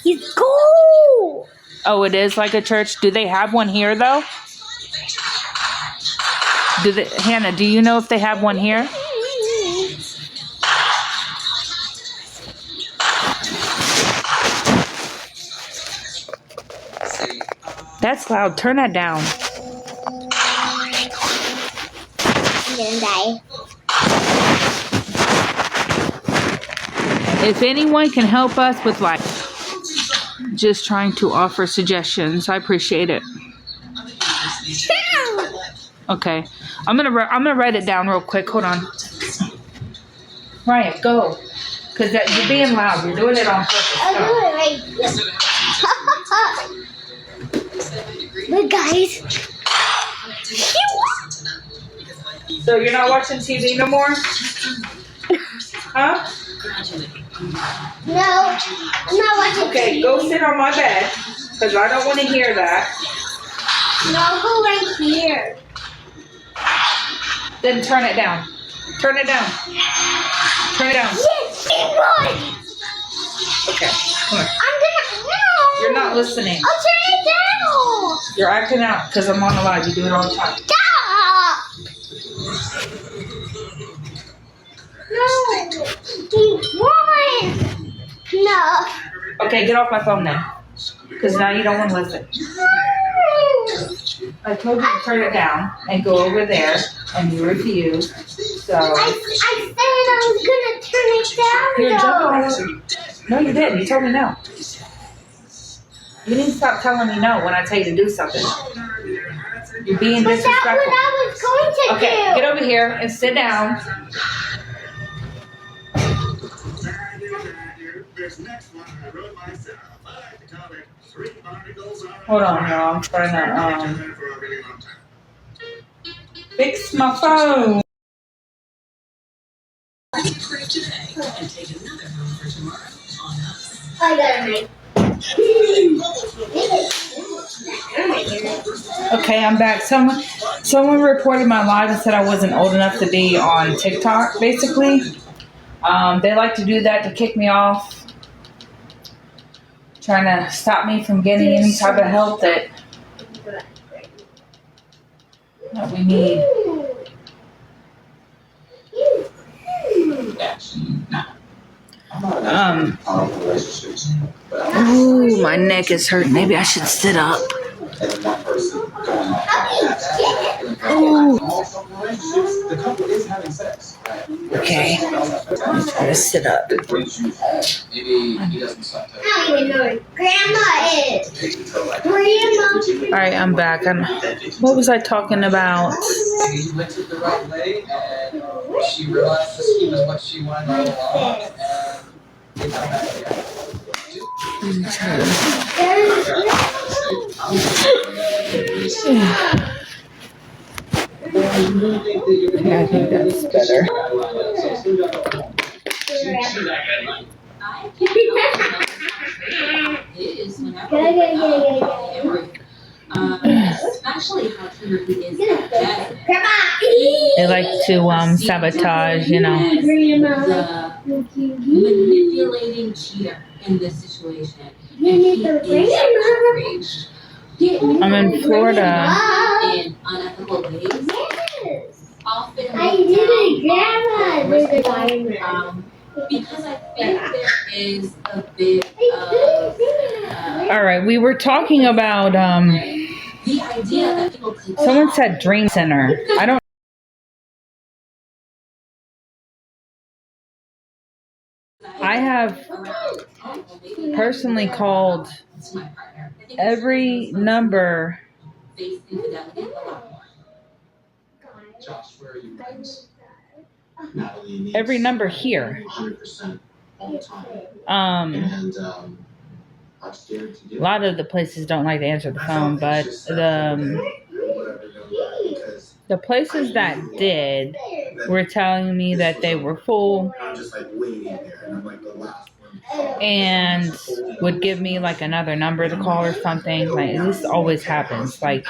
He's cool. Oh, it is like a church. Do they have one here though? Hannah, do you know if they have one here? That's loud. Turn that down. I'm gonna die. If anyone can help us with like just trying to offer suggestions, I appreciate it. Okay, I'm gonna write it down real quick. Hold on. Ryan, go, because you're being loud. You're doing it on purpose. I'll do it right here. But guys, so you're not watching TV no more? Huh? no, I'm not watching Okay, TV. go sit on my bed, because I don't want to hear that. No, I'll go right here. Then turn it down. Turn it down. Turn it down. Yes, keep going. Okay, come here. I'm gonna, no. You're not listening. I'll turn it down. You're acting out because I'm on the live. You do it all the time. Stop. No. Keep going. No. Okay, get off my phone then. Because now you don't want to listen. I told you to turn it down and go over there, and you refused. So I said I was gonna turn it you're down. jumping. No, you didn't. You told me no. You need to stop telling me no when I tell you to do something. You're being But that's disrespectful. what I was going to Okay, do. get over here and sit down. Hold on, y'all. I'm trying to fix my phone. I got a knife. Okay, I'm back. Someone reported my live and said I wasn't old enough to be on TikTok, basically. They like to do that to kick me off, trying to stop me from getting any type of help that we need. Ooh, my neck is hurting. Maybe I should sit up. Ooh. Okay, I'm try to sit up. I don't even know where Grandma is. Grandma. All right, I'm back. What was I talking about? She went it the right way, and she realized this was what she wanted all along, and it's not bad. Yeah, I think that's better. They like to sabotage, you know. The manipulating cheater in this situation. And he is outraged. I'm in Florida. In unethical ways. Often I didn't grab her. because I think there is a bit of All right, we were talking about the idea that people could someone said Dream Center. I don't. I have personally called every number. face infidelity a lot more. Josh, where are you guys? Every number here. 100% all the time. A I'm scared to get lot of the places don't like to answer the phone, but the places that did were telling me that they were full I'm just like waiting there, and I'm like the last one. and would give me like another number to call or something. Like this always happens. Like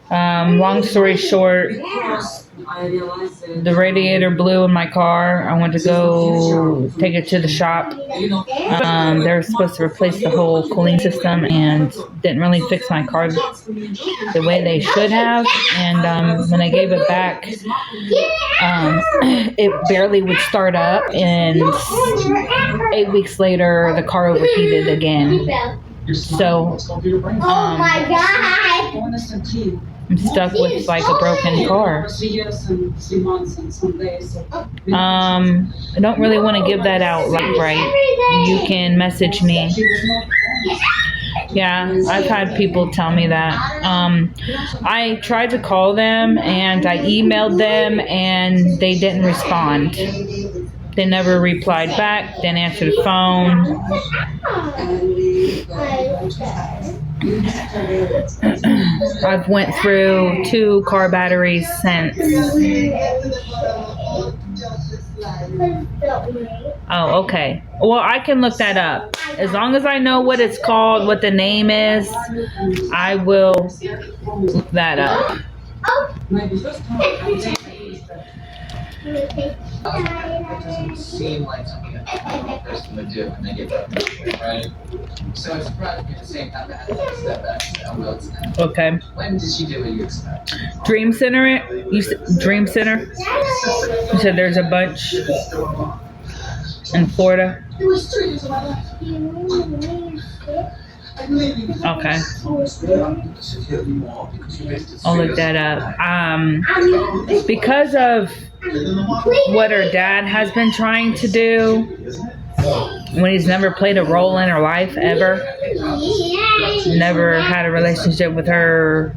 long story short, the radiator blew in my car. I went to go take it to the shop. They were supposed to replace the whole cooling system and didn't really fix my car the way they should have. And when I gave it back, it barely would start up. And 8 weeks later, the car overheated again. So Oh my God. I'm stuck with like a broken car. I don't really want to give that out like right. You can message me. Yeah, I've had people tell me that. I tried to call them and I emailed them and they didn't respond. They never replied back, didn't answer the phone. I've went through 2 car batteries since. Oh, okay. Well, I can look that up. As long as I know what it's called, what the name is, I will look that up. It doesn't seem like something that a normal person would do when they get that, right? So it's probably the same time that I had to step back and say, oh, well, it's not. Okay. When did she do what you expect? Dream Center? You said Dream Center? You said there's a bunch in Florida? It was 3 years of my life. Okay. I'll look that up. Because of what her dad has been trying to do when he's never played a role in her life ever, never had a relationship with her,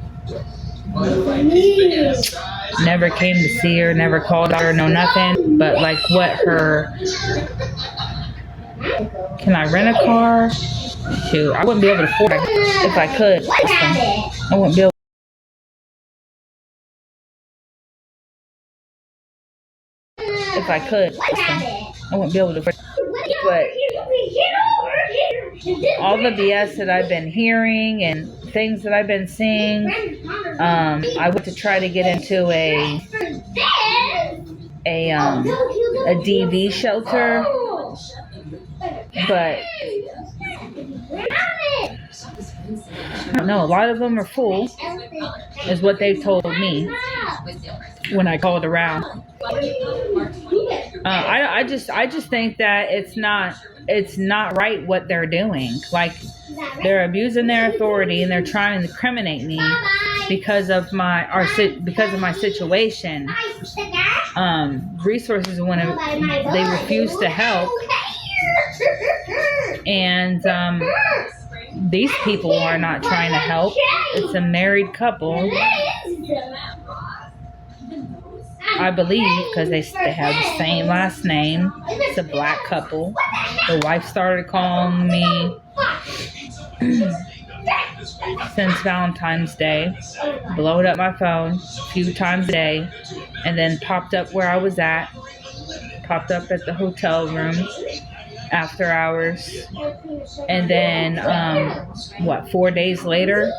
never came to see her, never called her, no nothing, but like what her, can I rent a car? Shoot, I wouldn't be able to afford it if I could. I wouldn't be able if I could. I wouldn't be able to. But all the BS that I've been hearing and things that I've been seeing, I went to try to get into a DV shelter, but no, a lot of them are full, is what they told me when I called around. I just think that it's not right what they're doing. Like, they're abusing their authority and they're trying to incriminate me because of my situation. Resources when they refuse to help, and these people are not trying to help. It's a married couple, I believe, because they have the same last name. It's a black couple. The wife started calling me since Valentine's Day, blowed up my phone a few times a day, and then popped up where I was at, popped up at the hotel room after hours, and then 4 days later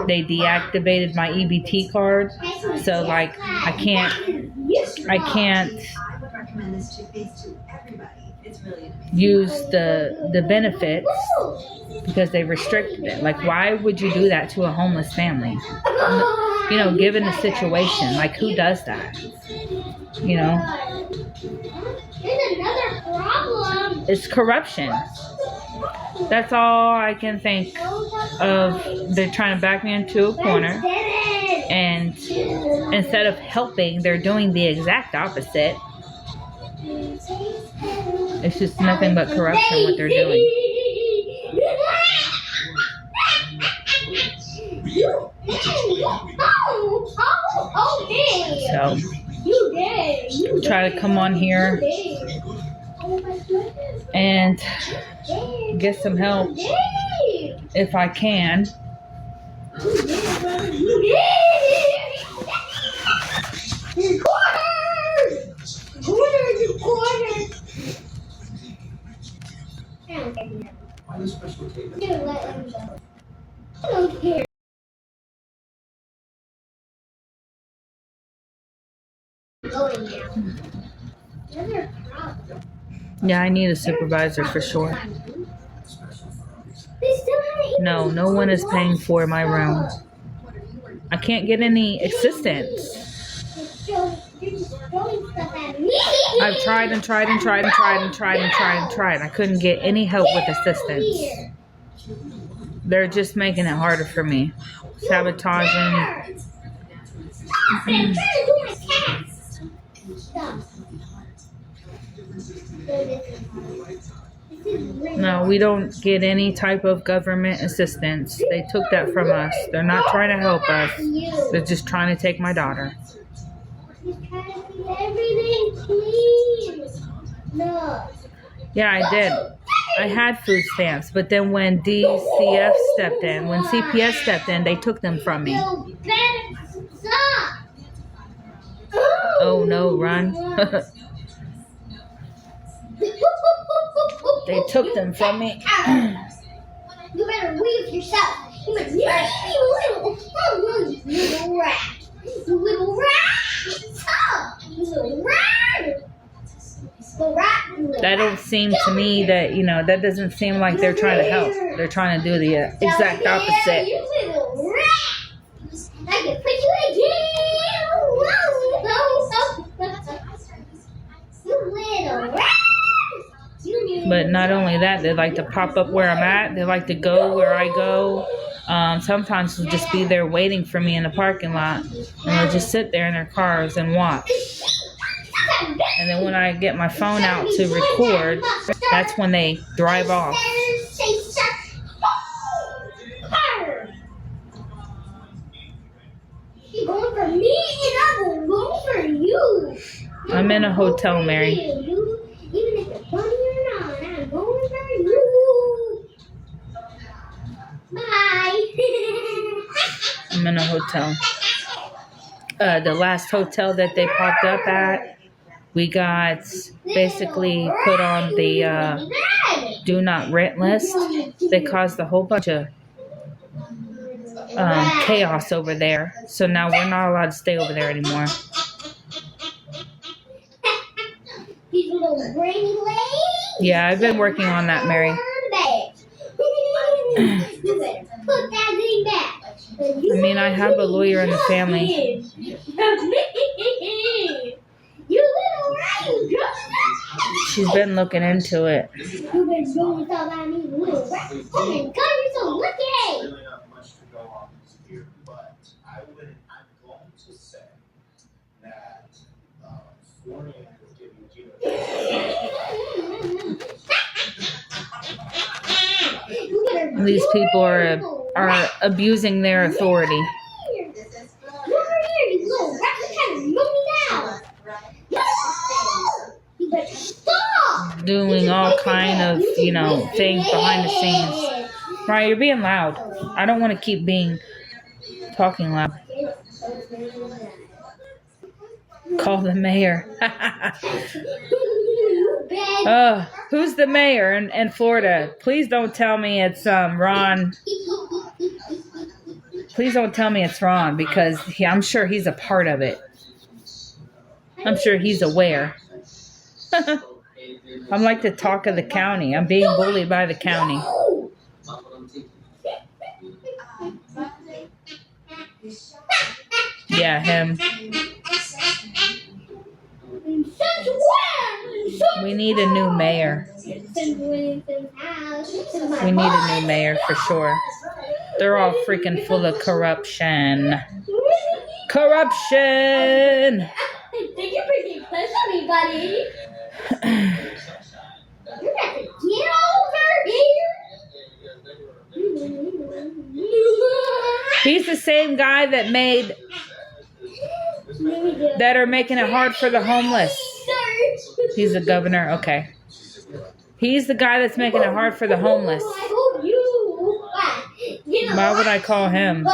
they deactivated my EBT card, so like I can't use the benefits because they restricted it. Like, why would you do that to a homeless family? You know, given the situation, like, who does that? You know, it's corruption. That's all I can think of. They're trying to back me into a corner, and instead of helping, they're doing the exact opposite. It's just nothing but corruption what they're doing. So, try to come on here and get some help if I can. Yeah, I need a supervisor for sure. No one is paying for my room. I can't get any assistance. I've tried and tried and tried and tried and tried and tried and tried. I couldn't get any help with assistance. They're just making it harder for me. Sabotaging. No, we don't get any type of government assistance. They took that from us. They're not trying to help us. They're just trying to take my daughter. Yeah, I did. I had food stamps, but then when DCF stepped in, when CPS stepped in, they took them from me. Oh no, run. They took them from me. You better leave yourself. You little rat. You little rat. You little rat. That don't seem to me that, that doesn't seem like they're trying to help. They're trying to do the exact opposite. You little rat. I can put you again. You little rat. But not only that, they like to pop up where I'm at. They like to go where I go. Sometimes they'll just be there waiting for me in the parking lot. And they'll just sit there in their cars and watch. And then when I get my phone out to record, that's when they drive off. You're going for me and I'm going for you. I'm in a hotel, Mary. Even if it's funny or not, I'm going for you. Bye. I'm in a hotel. The last hotel that they popped up at, We got basically put on the do not rent list. They caused a whole bunch of chaos over there. So now we're not allowed to stay over there anymore. Yeah, I've been working on that, Mary. I mean, I have a lawyer in the family. She's been looking into it. These people are abusing their authority. Doing all kind of, things behind the scenes. Right, you're being loud. I don't want to keep talking loud. Call the mayor. Who's the mayor in Florida? Please don't tell me it's Ron. Please don't tell me it's Ron, because I'm sure he's a part of it. I'm sure he's aware. I'm like the talk of the county. I'm being bullied by the county. Yeah, him. We need a new mayor. We need a new mayor for sure. They're all freaking full of corruption. Corruption! Think you're pretty close to me, buddy. You got to get over here. He's the same guy that are making it hard for the homeless. He's the governor. Okay. He's the guy that's making it hard for the homeless. Why would I call him?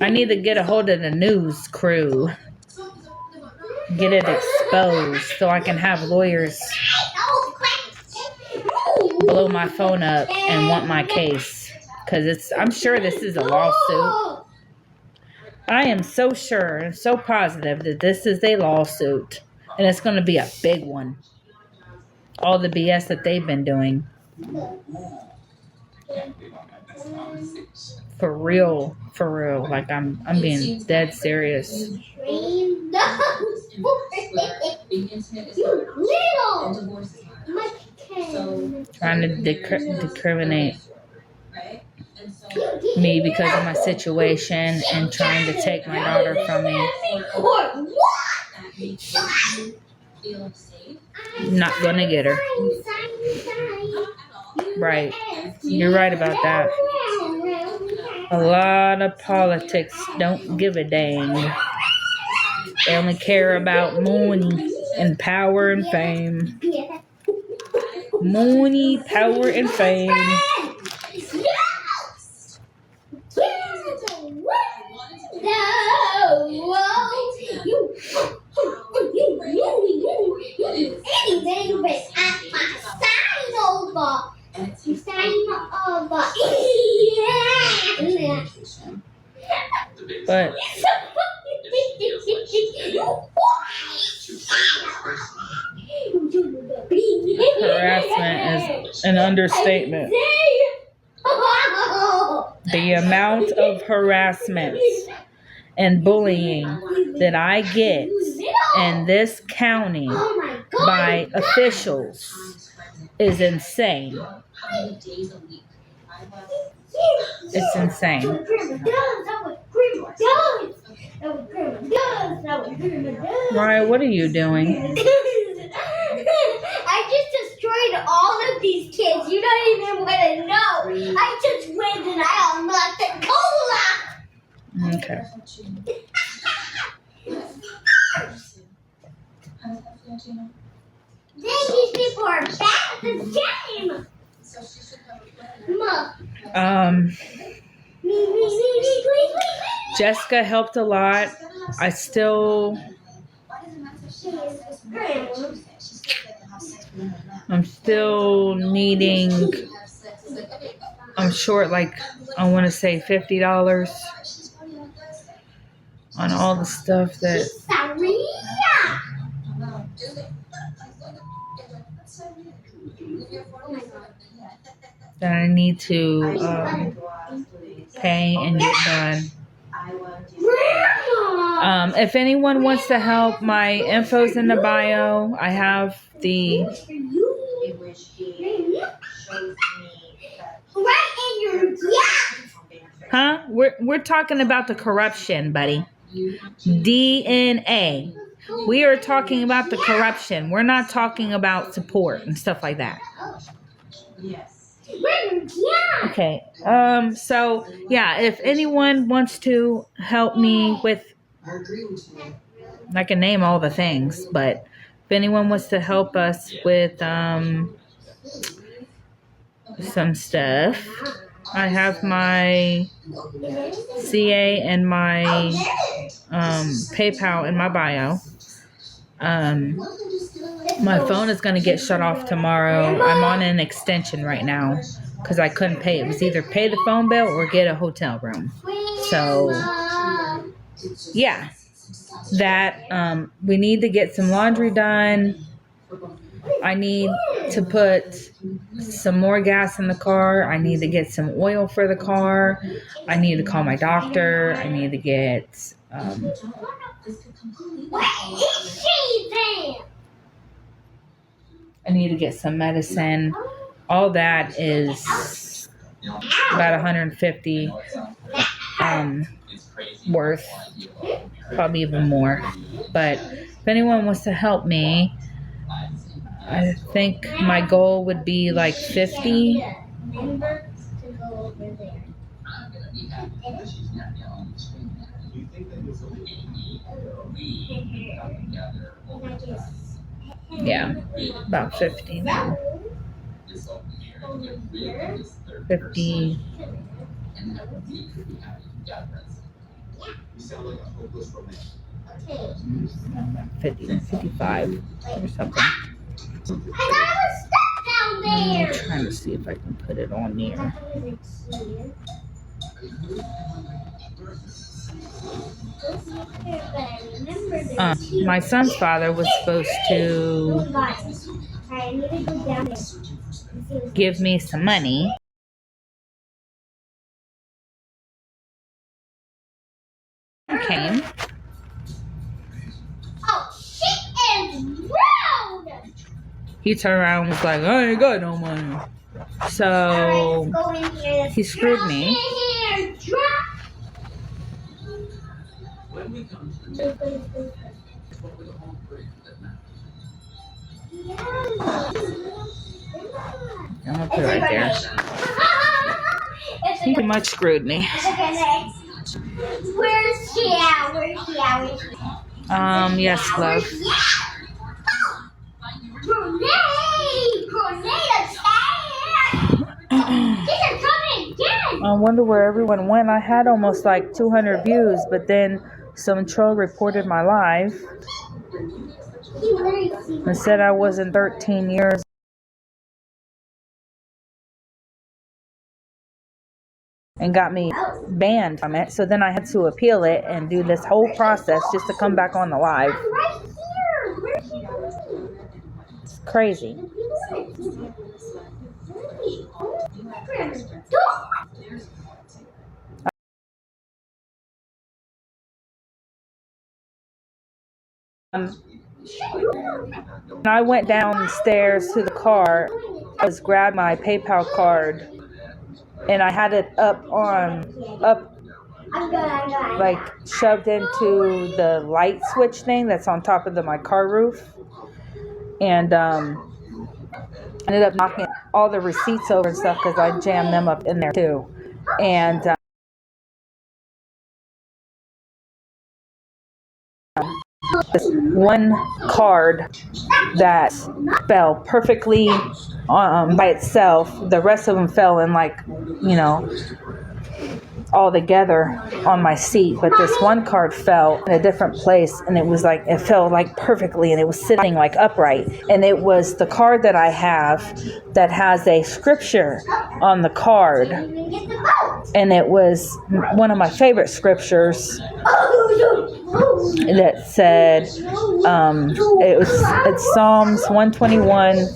I need to get a hold of the news crew. Get it exposed so I can have lawyers blow my phone up and want my case. Because I'm sure this is a lawsuit. I am so sure and so positive that this is a lawsuit. And it's going to be a big one. All the BS that they've been doing. For real. Like I'm being dead serious. Trying to discriminate me because of my situation and trying to take my daughter from me. Not gonna get her. Right. You're right about that. A lot of politics don't give a dang. They only care about money and power and fame. Money, power, and fame. But harassment is an understatement. The amount of harassment and bullying that I get in this county by officials is insane. It's insane. Mariah, what are you doing? I just destroyed all of these kids. You don't even want to know. I just went and I unlocked the cola. Okay. Then these people are bad Jessica helped a lot. I'm still needing, I'm short like, I want to say $50 on all the stuff that I need to pay and get done. If anyone wants to help, my info's in the bio. I have the We're talking about the corruption, buddy. DNA. We are talking about the corruption. We're not talking about support and stuff like that. Okay. So yeah, if anyone wants to help me with, I can name all the things, but if anyone wants to help us with some stuff, I have my CA and my PayPal in my bio. My phone is going to get shut off tomorrow. I'm on an extension right now because I couldn't pay. It was either pay the phone bill or get a hotel room. So, yeah. That, we need to get some laundry done. I need to put some more gas in the car. I need to get some oil for the car. I need to call my doctor. I need to get some medicine. All that is about $150 worth, probably even more. But if anyone wants to help me, I think my goal would be like 50. Yeah, about 50 now. 50. 50, 55 or something. I'm trying to see if I can put it on there. My son's father was supposed to give me some money. Came. He turned around and was like, I ain't got no money. So he screwed me. I'm gonna put it right there. He pretty much screwed me. Where's she at? Yes, love. I wonder where everyone went. I had almost like 200 views, but then some troll reported my live and said I wasn't 13 years and got me banned from it. So then I had to appeal it and do this whole process just to come back on the live. It's crazy. I went downstairs to the car. I was grabbed my PayPal card, and I had it up like shoved into the light switch thing that's on top of my car roof, and ended up knocking all the receipts over and stuff because I jammed them up in there too, and this one card that fell perfectly by itself. The rest of them fell in like, all together on my seat, but this one card fell in a different place, and it fell like perfectly, and it was sitting like upright, and it was the card that I have that has a scripture on the card, and it was one of my favorite scriptures that said it's Psalms 121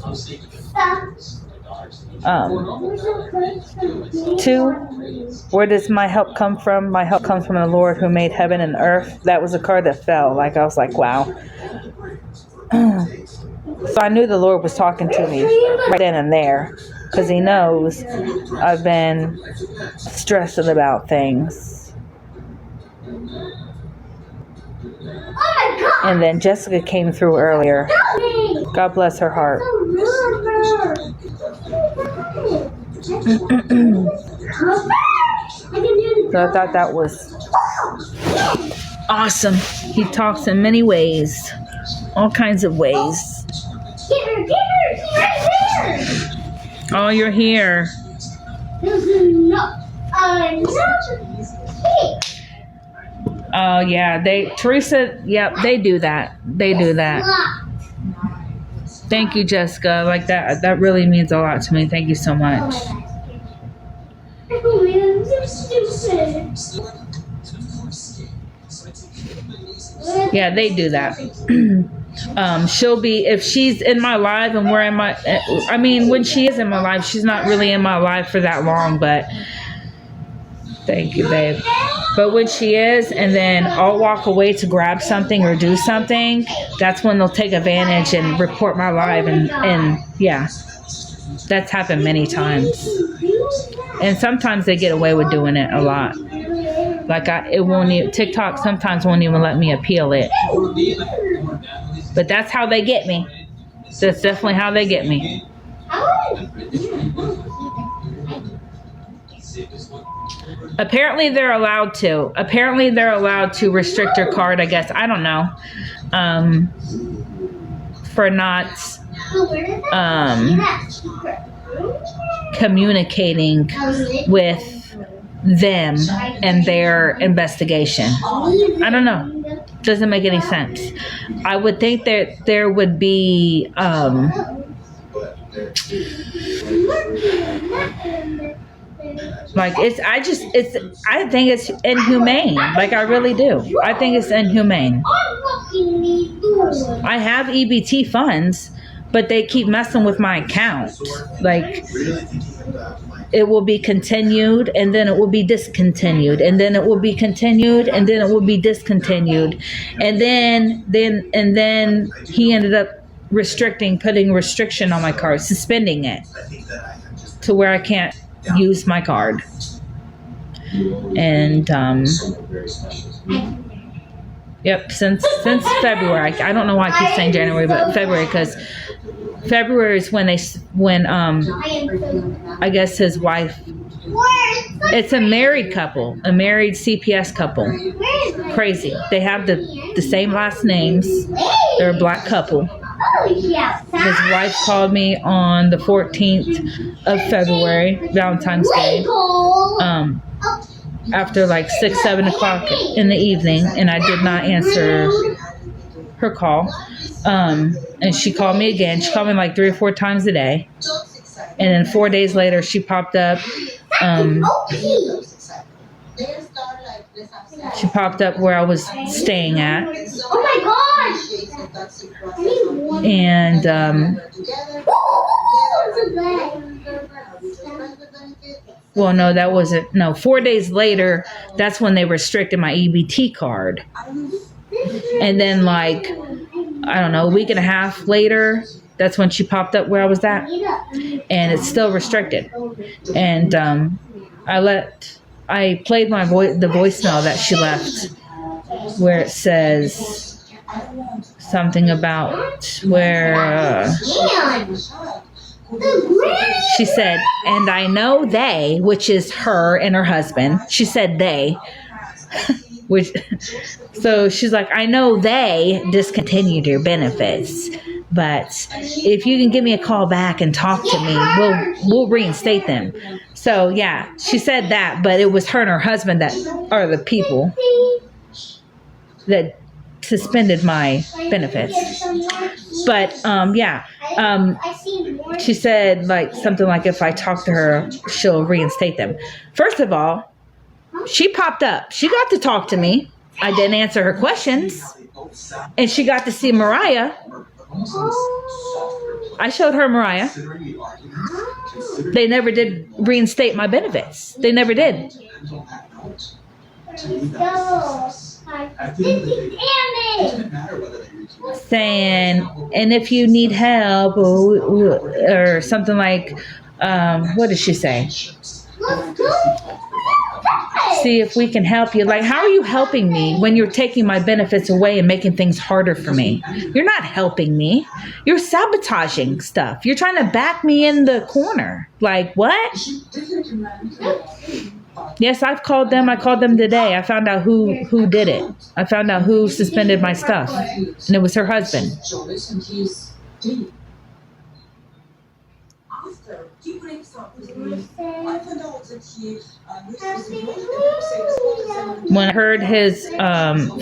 2. Where does my help come from? My help comes from the Lord who made heaven and earth. That was a card that fell. Like, I was like, wow. So I knew the Lord was talking to me right then and there, because he knows I've been stressing about things. And then Jessica came through earlier. God bless her heart. So I thought that was awesome. He talks in many ways, all kinds of ways. Get her, she's right there. Oh, you're here. Oh yeah, Teresa, yep, they do that. They do that. Thank you, Jessica. Like that really means a lot to me. Thank you so much. Yeah, they do that. She'll be, if she's in my life and we're in my, I mean, when she is in my life, she's not really in my life for that long, but thank you, babe. But when she is, and then I'll walk away to grab something or do something, that's when they'll take advantage and report my life. And yeah, that's happened many times. And sometimes they get away with doing it a lot. Like TikTok sometimes won't even let me appeal it. But that's how they get me. That's definitely how they get me. Apparently they're allowed to. Apparently they're allowed to restrict your card, I guess. I don't know. For not communicating with them and their investigation. I don't know. Doesn't make any sense. I would think that there would be like I think it's inhumane. Like, I really do. I think it's inhumane. I have EBT funds, but they keep messing with my account. Like, it will be continued, and then it will be discontinued, and then it will be continued, and then it will be discontinued, and then he ended up putting restriction on my card, suspending it to where I can't use my card. And yep, since February. I don't know why I keep saying January, but February, because February is when I guess his wife, it's a married couple, a married CPS couple. Crazy. They have the same last names. They're a black couple. His wife called me on the 14th of February, Valentine's Day, after like 6-7 o'clock in the evening, and I did not answer her call. And she called me again. She called me like 3 or 4 times a day. And then 4 days later, she popped up. She popped up where I was staying at. Oh my gosh! And well, no, that wasn't. No, 4 days later, that's when they restricted my EBT card. And then, like, I don't know, a week and a half later, that's when she popped up where I was at, and it's still restricted. And I played the voicemail that she left, where it says something about where she said, and I know they, which is her and her husband. She said they. Which, so she's like, I know they discontinued your benefits, but if you can give me a call back and talk to me, we'll reinstate them. So yeah, she said that, but it was her and her husband that are the people that suspended my benefits. But she said like something like if I talk to her, she'll reinstate them. First of all, she popped up. She got to talk to me. I didn't answer her questions. And she got to see Mariah. I showed her Mariah. They never did reinstate my benefits. They never did. Saying, and if you need help or something like, what did she say? See if we can help you. Like, how are you helping me when you're taking my benefits away and making things harder for me? You're not helping me. You're sabotaging stuff. You're trying to back me in the corner. Like, what? Yes, I've called them. I called them today. I found out who did it. I found out who suspended my stuff. And it was her husband. When I heard his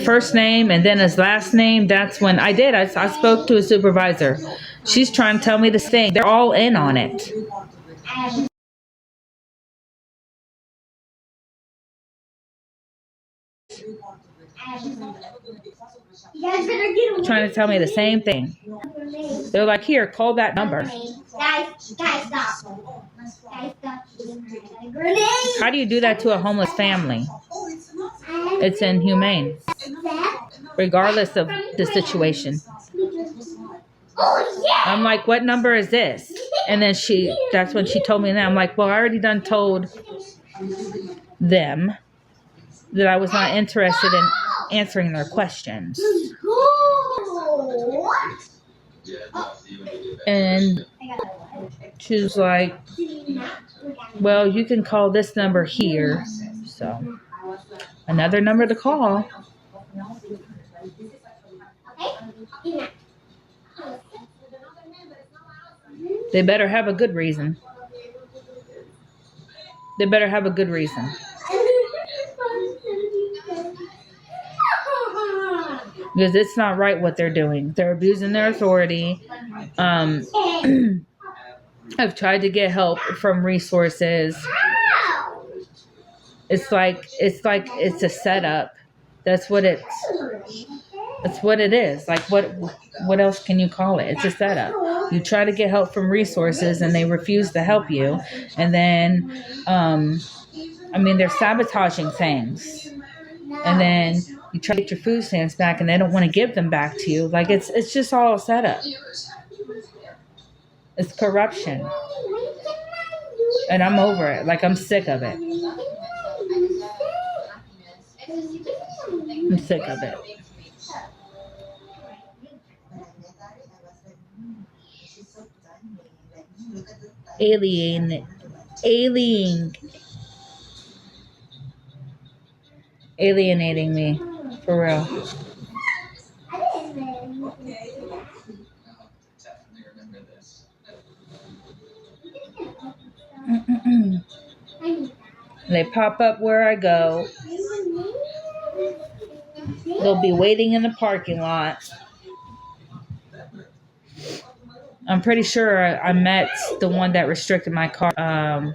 first name and then his last name, that's when I did. I spoke to a supervisor. She's trying to tell me this thing. They're all in on it. Trying to tell me the same thing. They're like, here, call that number. How do you do that to a homeless family? It's inhumane, regardless of the situation. I'm like, what number is this? And then that's when she told me that. I'm like, well, I already done told them that I was not interested in answering their questions. And she was like, well, you can call this number here. So, another number to call. They better have a good reason. They better have a good reason. Because it's not right what they're doing. They're abusing their authority. I've tried to get help from resources. It's like it's a setup. That's what it is. Like what else can you call it? It's a setup. You try to get help from resources and they refuse to help you. And then they're sabotaging things. And then you try to get your food stamps back and they don't want to give them back to you. Like it's just all set up. It's corruption. And I'm over it. Like I'm sick of it. I'm sick of it. Alienating me, for real. They pop up where I go. They'll be waiting in the parking lot. I'm pretty sure I met the one that restricted my car a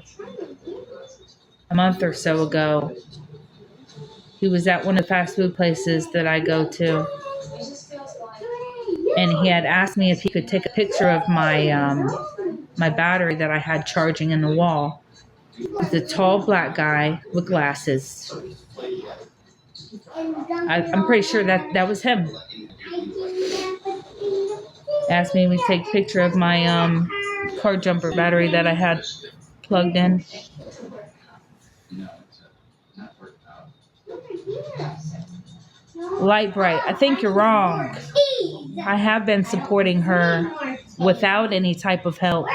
month or so ago. He was at one of the fast food places that I go to. And he had asked me if he could take a picture of my my battery that I had charging in the wall. He's a tall black guy with glasses. I'm pretty sure that was him. Asked me to take a picture of my car jumper battery that I had plugged in. Light Bright, I think you're wrong. I have been supporting her without any type of help.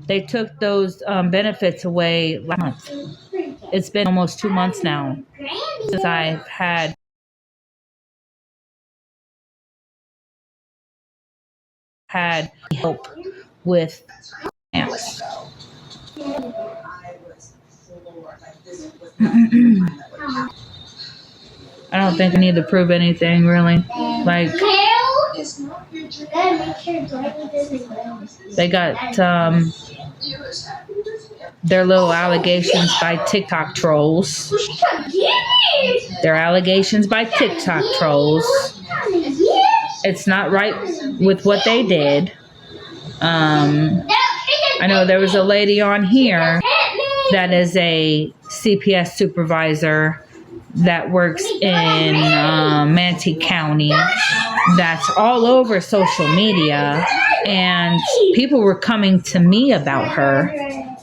They took those benefits away last month. It's been almost 2 months now since I've had help with amps. I don't think I need to prove anything really. Like, they got their little allegations by TikTok trolls. They're allegations by TikTok trolls. It's not right with what they did. I know there was a lady on here that is a CPS supervisor that works in Manatee County that's all over social media, and people were coming to me about her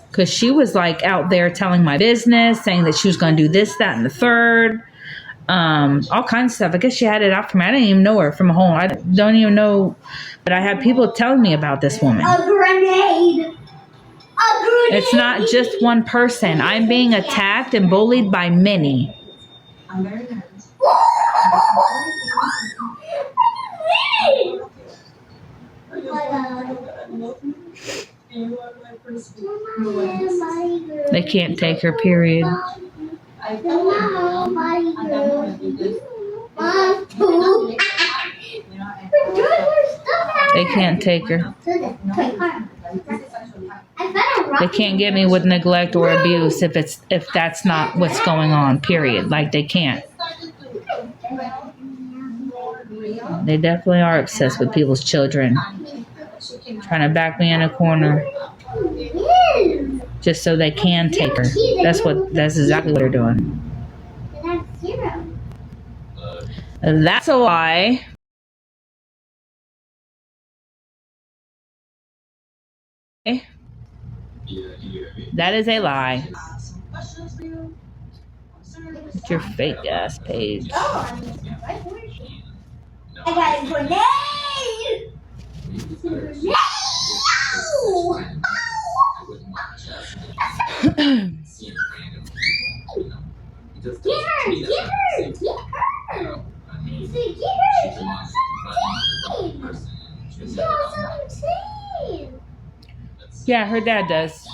because she was like out there telling my business, saying that she was going to do this, that, and the third. All kinds of stuff. I guess she had it out for me. I didn't even know her from home. I don't even know, but I had people telling me about this woman. A grenade. It's not just one person. I'm being attacked and bullied by many. I'm very nervous. They can't take her, period. I feel like I don't want to do this. They can't take her. They can't get me with neglect or abuse if that's not what's going on, period. Like, they can't. They definitely are obsessed with people's children. Trying to back me in a corner just so they can take her. That's exactly what they're doing. That's a lie. That is a lie. It's your fake ass page. I got a grenade! Get her! Yeah, her dad does.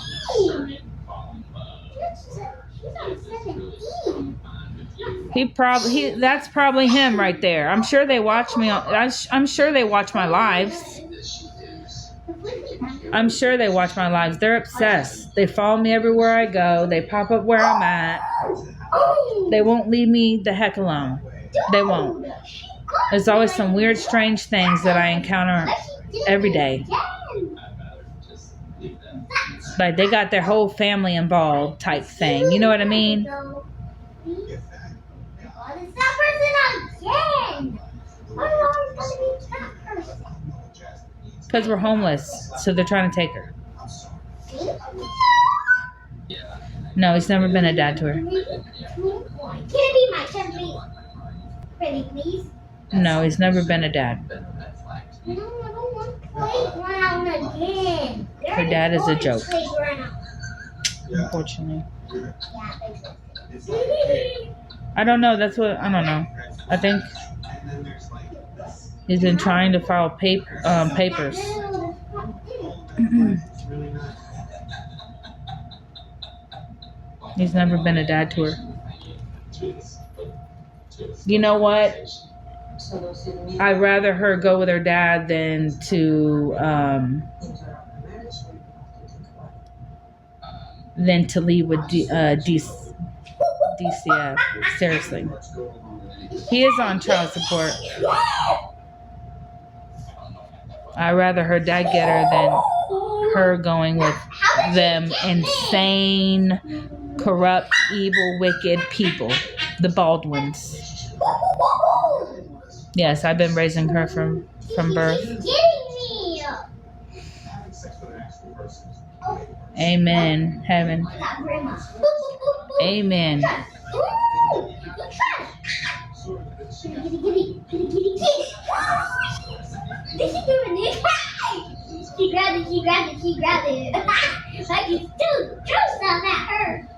That's probably him right there. I'm sure they watch me. I'm sure they watch my lives. I'm sure they watch my lives. They're obsessed. They follow me everywhere I go. They pop up where I'm at. They won't leave me the heck alone. They won't. There's always some weird, strange things that I encounter every day. Like, they got their whole family involved type thing. You know what I mean? Because we're homeless, so they're trying to take her. No, he's never been a dad to her. Can it be my turn, pretty please? No, he's never been a dad. No, I don't want playground again. Her dad is a joke. Unfortunately. I don't know. I don't know. I think he's been trying to file papers. He's never been a dad to her. You know what? I'd rather her go with her dad than to leave with DCF. Seriously. He is on child support. I'd rather her dad get her than her going with them insane, corrupt, evil, wicked people. The Baldwins. Yes, I've been raising her from birth. Amen. Heaven. Amen. She grabbed it. Like you threw stuff at her.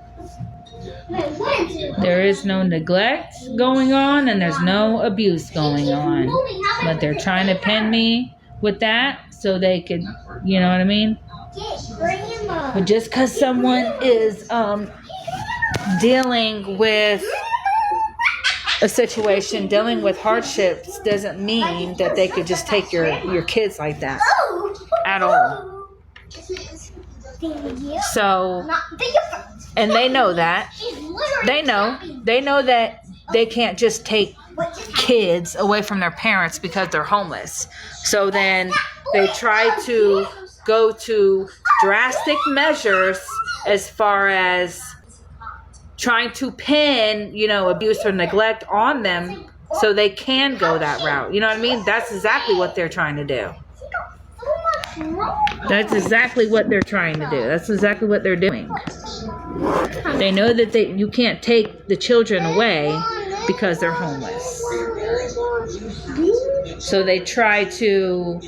There is no neglect going on and there's no abuse going on. But they're trying to pin me with that so they could, you know what I mean? But just because someone is dealing with a situation, dealing with hardships, doesn't mean that they could just take your kids like that at all. So, and they know that. They know that they can't just take kids away from their parents because they're homeless. So then they try to go to drastic measures as far as trying to pin, abuse or neglect on them so they can go that route. You know what I mean? That's exactly what they're trying to do. That's exactly what they're trying to do. That's exactly what they're doing. They know that you can't take the children away because they're homeless. So they try to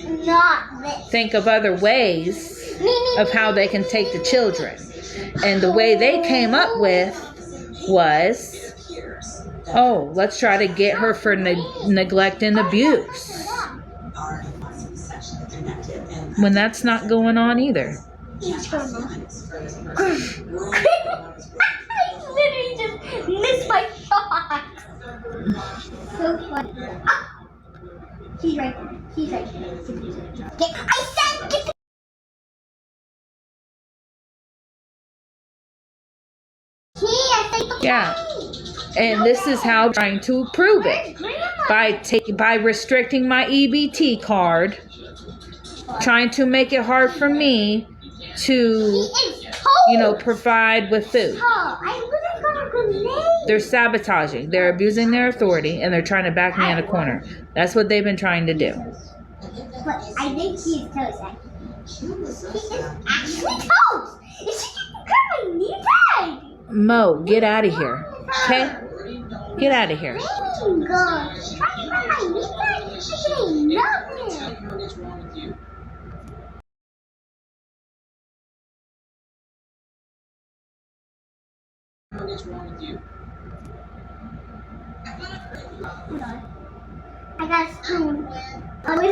think of other ways of how they can take the children. And the way they came up with was, let's try to get her for neglect and abuse. When that's not going on either. I literally just missed my shot. So funny. She's right there. She's right there. I said get. Yeah. And this is how I'm trying to prove it. By restricting my EBT card, trying to make it hard for me to, provide with food. They're sabotaging. They're abusing their authority, and they're trying to back me in a corner. That's what they've been trying to do. But I think she's toast. She is actually toast. She can my knee tag. Mo, get out of here. Okay? Get out of here. Oh God. Trying to my knee tag? This ain't nothing. What's wrong with you? I got a spoon. I got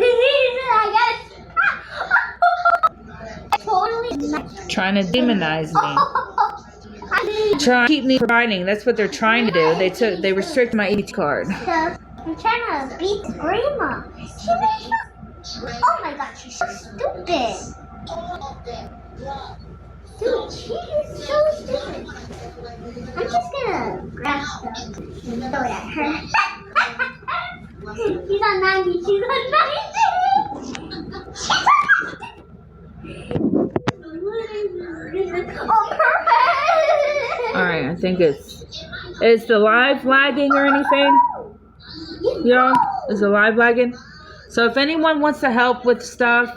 a totally Trying to demonize me. Trying to keep me providing. That's what they're trying to do. They restrict my EBT card. I'm trying to beat grandma. Oh my God, she's so stupid. Dude, she is so stupid. I'm just gonna grab stuff and throw it at her. She's on 90. She's on 90. Oh, perfect. Alright, I think is the live lagging or anything? Y'all? Is the live lagging? So if anyone wants to help with stuff,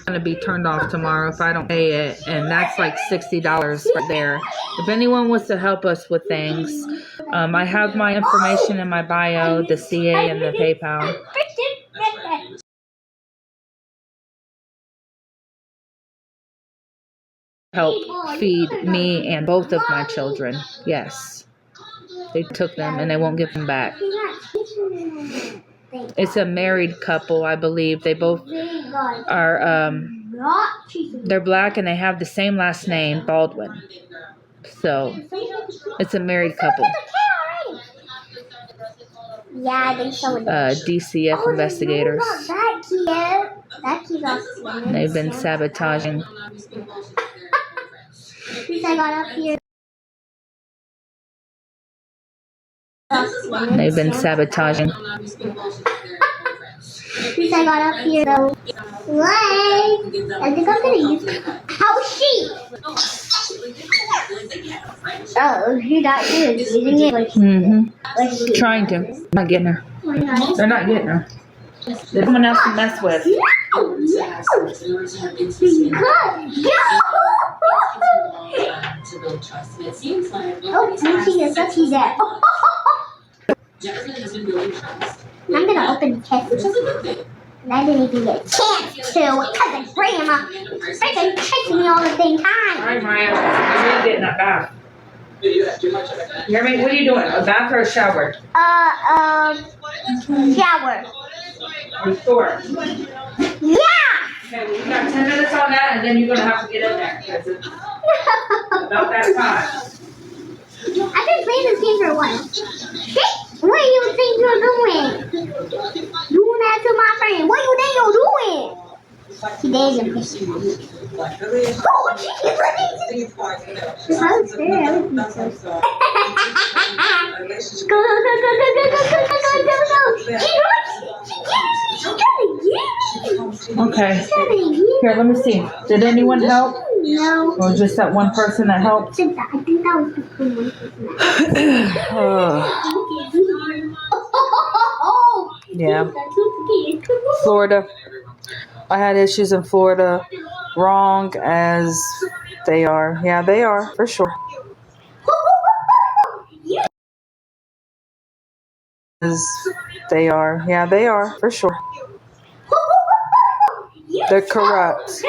gonna be turned off tomorrow if I don't pay it, and that's like $60 right there. If anyone wants to help us with things, I have my information in my bio, the CA and the PayPal. Help feed me and both of my children. Yes, they took them and they won't give them back. It's a married couple, I believe. They both are, they're black and they have the same last name, Baldwin. So, it's a married couple. Yeah, I think so. DCF investigators. That key's awesome. They've been sabotaging. Since I got up here. They've been sabotaging. Since I got up here, though. What? I think I'm gonna use. How's she? Oh, you're not good. Using it. Trying to. Not getting her. They're not getting her. There's someone else to mess with. Oh, she's there. I'm gonna open the chest. I didn't even get a chance to because grandma freaking chasing me all the dang time. Alright, Maya. You're really getting that bath. You hear me? What are you doing? A bath or a shower? Shower. Restore. Yeah! Okay, well, you got 10 minutes on that, and then you're going to have to get in there. Because it's about that time. I've been playing this game for a while. Shit! What do you think you're doing? Doing that to my friend. What do you think you're doing? She dated me. Oh, she's running. If I was there, I would be so sad. Go, go, go, go, go, go, go, go, go, go, go. She's coming. Okay. Here, let me see. Did anyone help? No. Or just that one person that helped? I think that was just the one person. Yeah. Florida. I had issues in Florida. Wrong as they are. Yeah, they are, for sure. As they are. Yeah, they are, for sure. They're corrupt.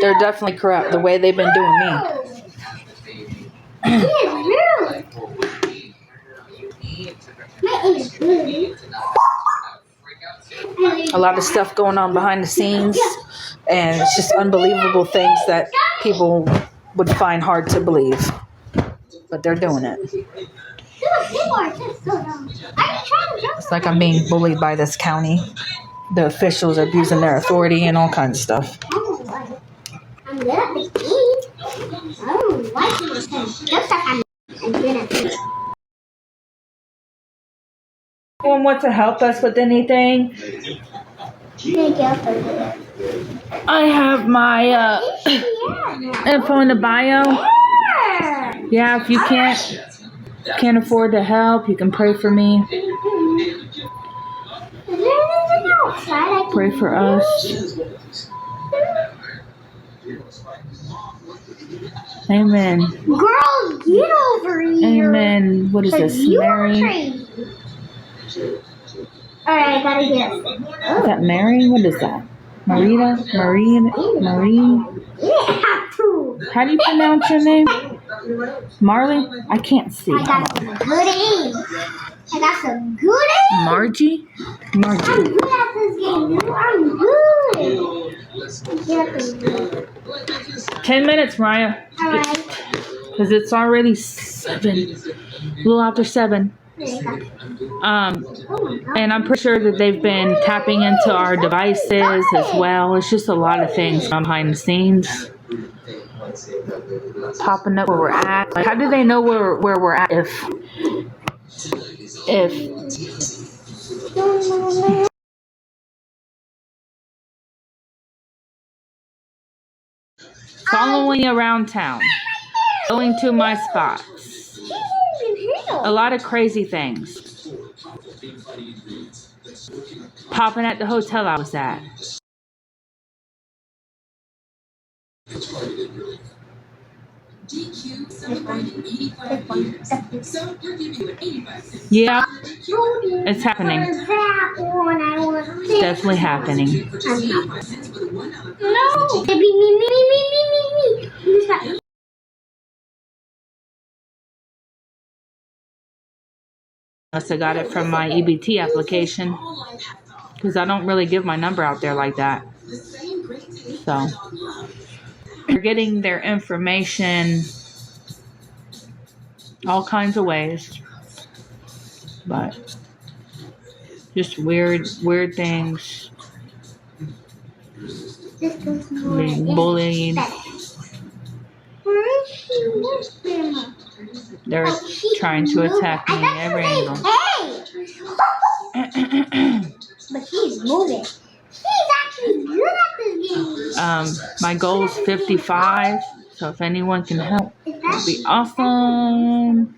They're definitely corrupt the way they've been doing me. A lot of stuff going on behind the scenes, and it's just unbelievable things that people would find hard to believe. But they're doing it. It's like I'm being bullied by this county. The officials are abusing their authority and all kinds of stuff. I'm good at this game. I don't like it. I'm good at this. Anyone want to help us with anything? I have my info in the bio. Yeah, if you can't afford to help, you can pray for me. Pray for us. Amen. Girl, get over here. Amen. What is this? Mary? Alright, I gotta guess. Is that Mary? What is that? Marita? Marie? Yeah, too. How do you pronounce your name? Marley? I can't see. I got some good aim. I got some good aim. Margie? I'm good at this game, dude. I'm good. 10 minutes, Mariah. Alright. Because it's already 7. A little after 7. And I'm pretty sure that they've been tapping into our devices as well. It's just a lot of things behind the scenes. Popping up where we're at. Like, how do they know where we're at if following around town, going to my spots, a lot of crazy things, popping at the hotel I was at. Yeah, it's happening. It's definitely happening. No, baby, me. Unless I got it from my EBT application, because I don't really give my number out there like that. So they're getting their information all kinds of ways, but just weird things. Being bullied. They're trying to attack me at every angle. But she's moving. She's actually good at this game. My goal is 55, so if anyone can help, it'd be awesome.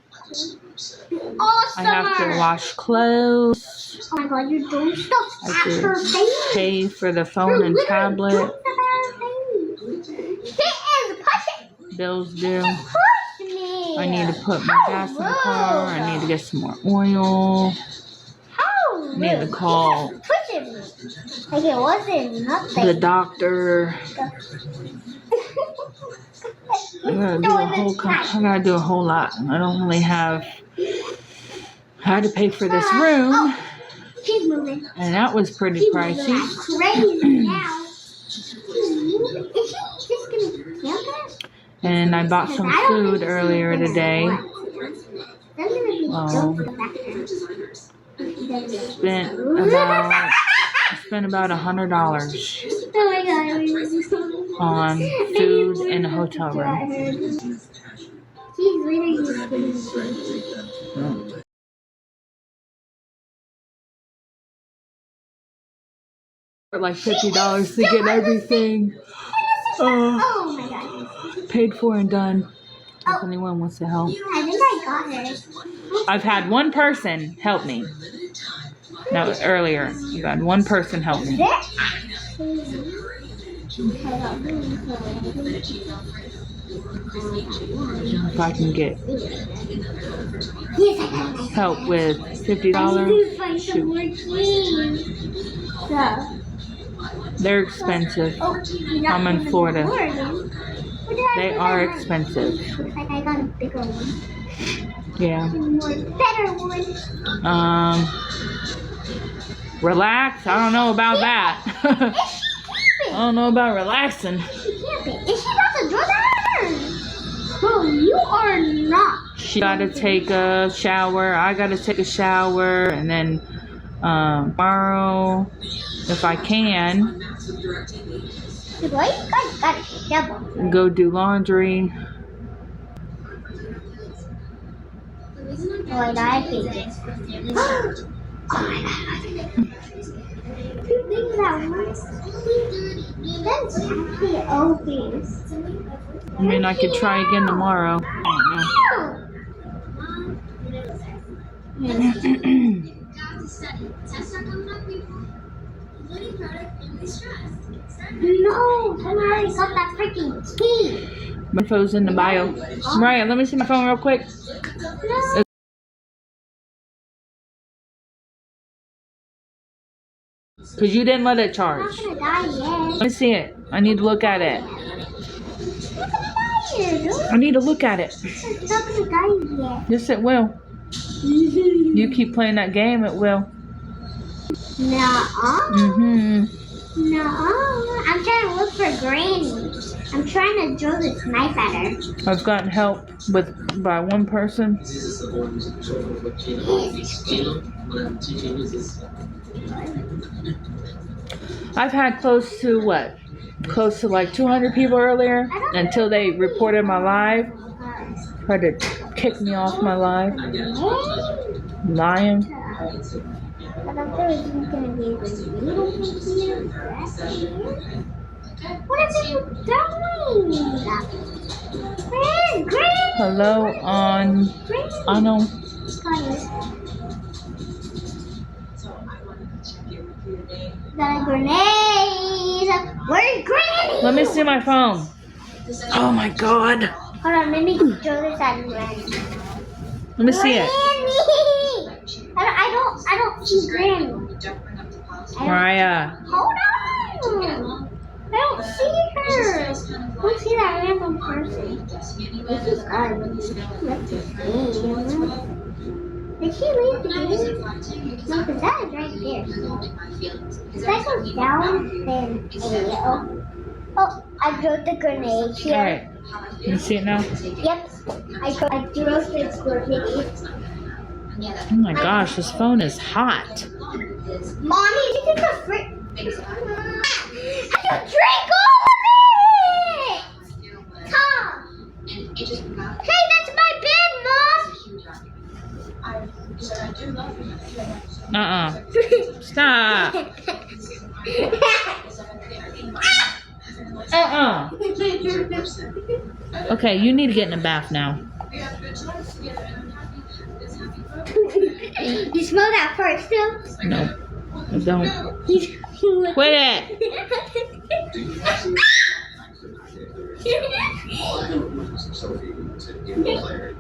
I have to wash clothes. Oh my god, you're doing stuff. I have to pay for the phone and tablet. bills due. Push me. I need to put my gas in the car. I need to get some more oil. How I need to call pushing me. Like it wasn't nothing. the doctor. I gotta do a whole lot. I don't really have. I had to pay for this room, Oh, she's moving. and that was pretty She's pricey. moving like crazy now. Is she just gonna kill that? And I bought some food earlier today. Spent about $100 Oh my god. on food in a hotel room. She's literally just kidding me. Like $50 to get everything Oh my god. paid for and done. If anyone wants to help. I think I got her. I've had one person help me. No, earlier. You had one person help me. If I can get help with $50, shoot. They're expensive. I'm in Florida. They are expensive. Looks like I got a bigger one. Yeah. Better one. Relax? I don't know about that. I don't know about relaxing. Is she about to do that? Bro, you are not. She gotta take a shower. I gotta take a shower. And then tomorrow, if I can, Why you guys got a shovel? go do laundry. Oh my god, I hate this. Oh my god. Two things at once. That's actually obvious. I mean, I could try again tomorrow. I don't know. No, I already got that freaking key. My phone's in the bio. Mariah, let me see my phone real quick. No. Because you didn't let it charge. I'm not gonna die yet. Let me see it. I need to look at it. I'm not gonna die yet, dude. I need to look at it. It's not gonna die yet. Yes, it will. You keep playing that game, it will. Nuh-uh. Mm-hmm. Nuh-uh. I'm trying to look for Granny. I'm trying to throw this knife at her. I've gotten help by one person. I've had close to like 200 people earlier until they reported my live. Tried to kick me off my live. Lying. I thought there was gonna be a video here. What are you doing? Granny! Hello on. I know. Got a grenade! Where's Granny? Let me see my phone. Oh my god. Hold on, let me throw this at Granny. Let me see it. Granny! I don't see Granny. Mariah. Hold on! I don't see her. I don't see that random person. This is Did she leave the game? No, because that is right there. If that goes down, then oh, I threw the grenade here. Alright. You see it now? Yep. I threw the grenade. Oh my gosh, this phone is hot. Mommy, you think the frick? I just drank all of it! Tom! Hey, that's my bed, Mom! Stop. Okay, you need to get in the bath now. You smell that first, too? No, I don't. Quit it. Sophie never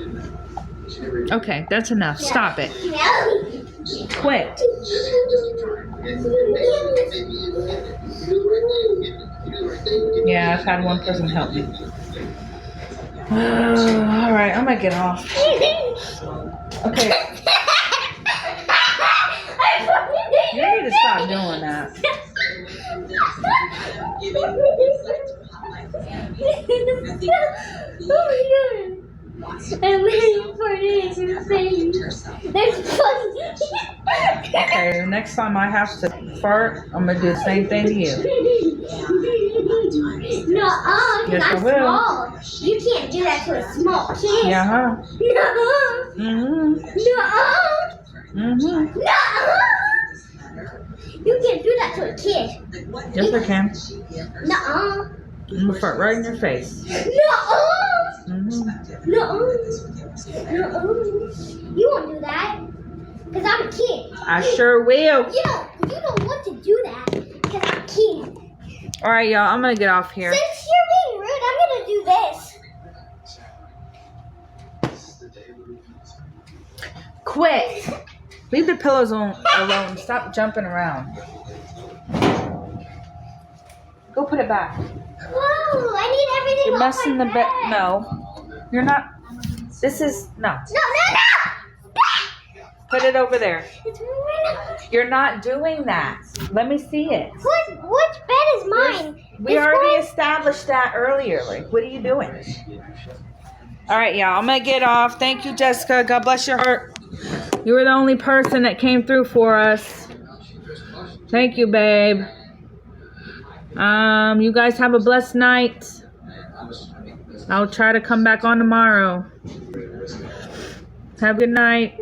did that. She never even Okay, that's enough. Stop it. Quit. Yeah, I've had one person help me. All right, I'm gonna get off. Okay, you need to stop doing that. I'm waiting for this thing. There's Okay, the next time I have to fart, I'm gonna do the same thing to you. No, Yes, I I'm will. small. You can't do that to a small kid. Yeah, huh? No. Mm-hmm. No. Mm-hmm. No. You can't do that to a kid. Yes, I can. No. I'm gonna fart right in your face. No. Mm-hmm. No. No. You won't do that. Because I'm a kid. I sure will. You don't want to do that. Because I'm a kid. All right, y'all. I'm gonna get off here. Since you're being rude, I'm going to do this. Quit. Leave the pillows alone. Stop jumping around. Go put it back. Whoa, I need everything You're off messing my the bed. bed. No, you're not. This is no. No. Put it over there. It's mine. You're not doing that. Let me see it. Which bed is mine? We This already one? established that earlier. Like, what are you doing? All right, y'all. I'm gonna get off. Thank you, Jessica. God bless your heart. You were the only person that came through for us. Thank you, babe. You guys have a blessed night. I'll try to come back on tomorrow. Have a good night.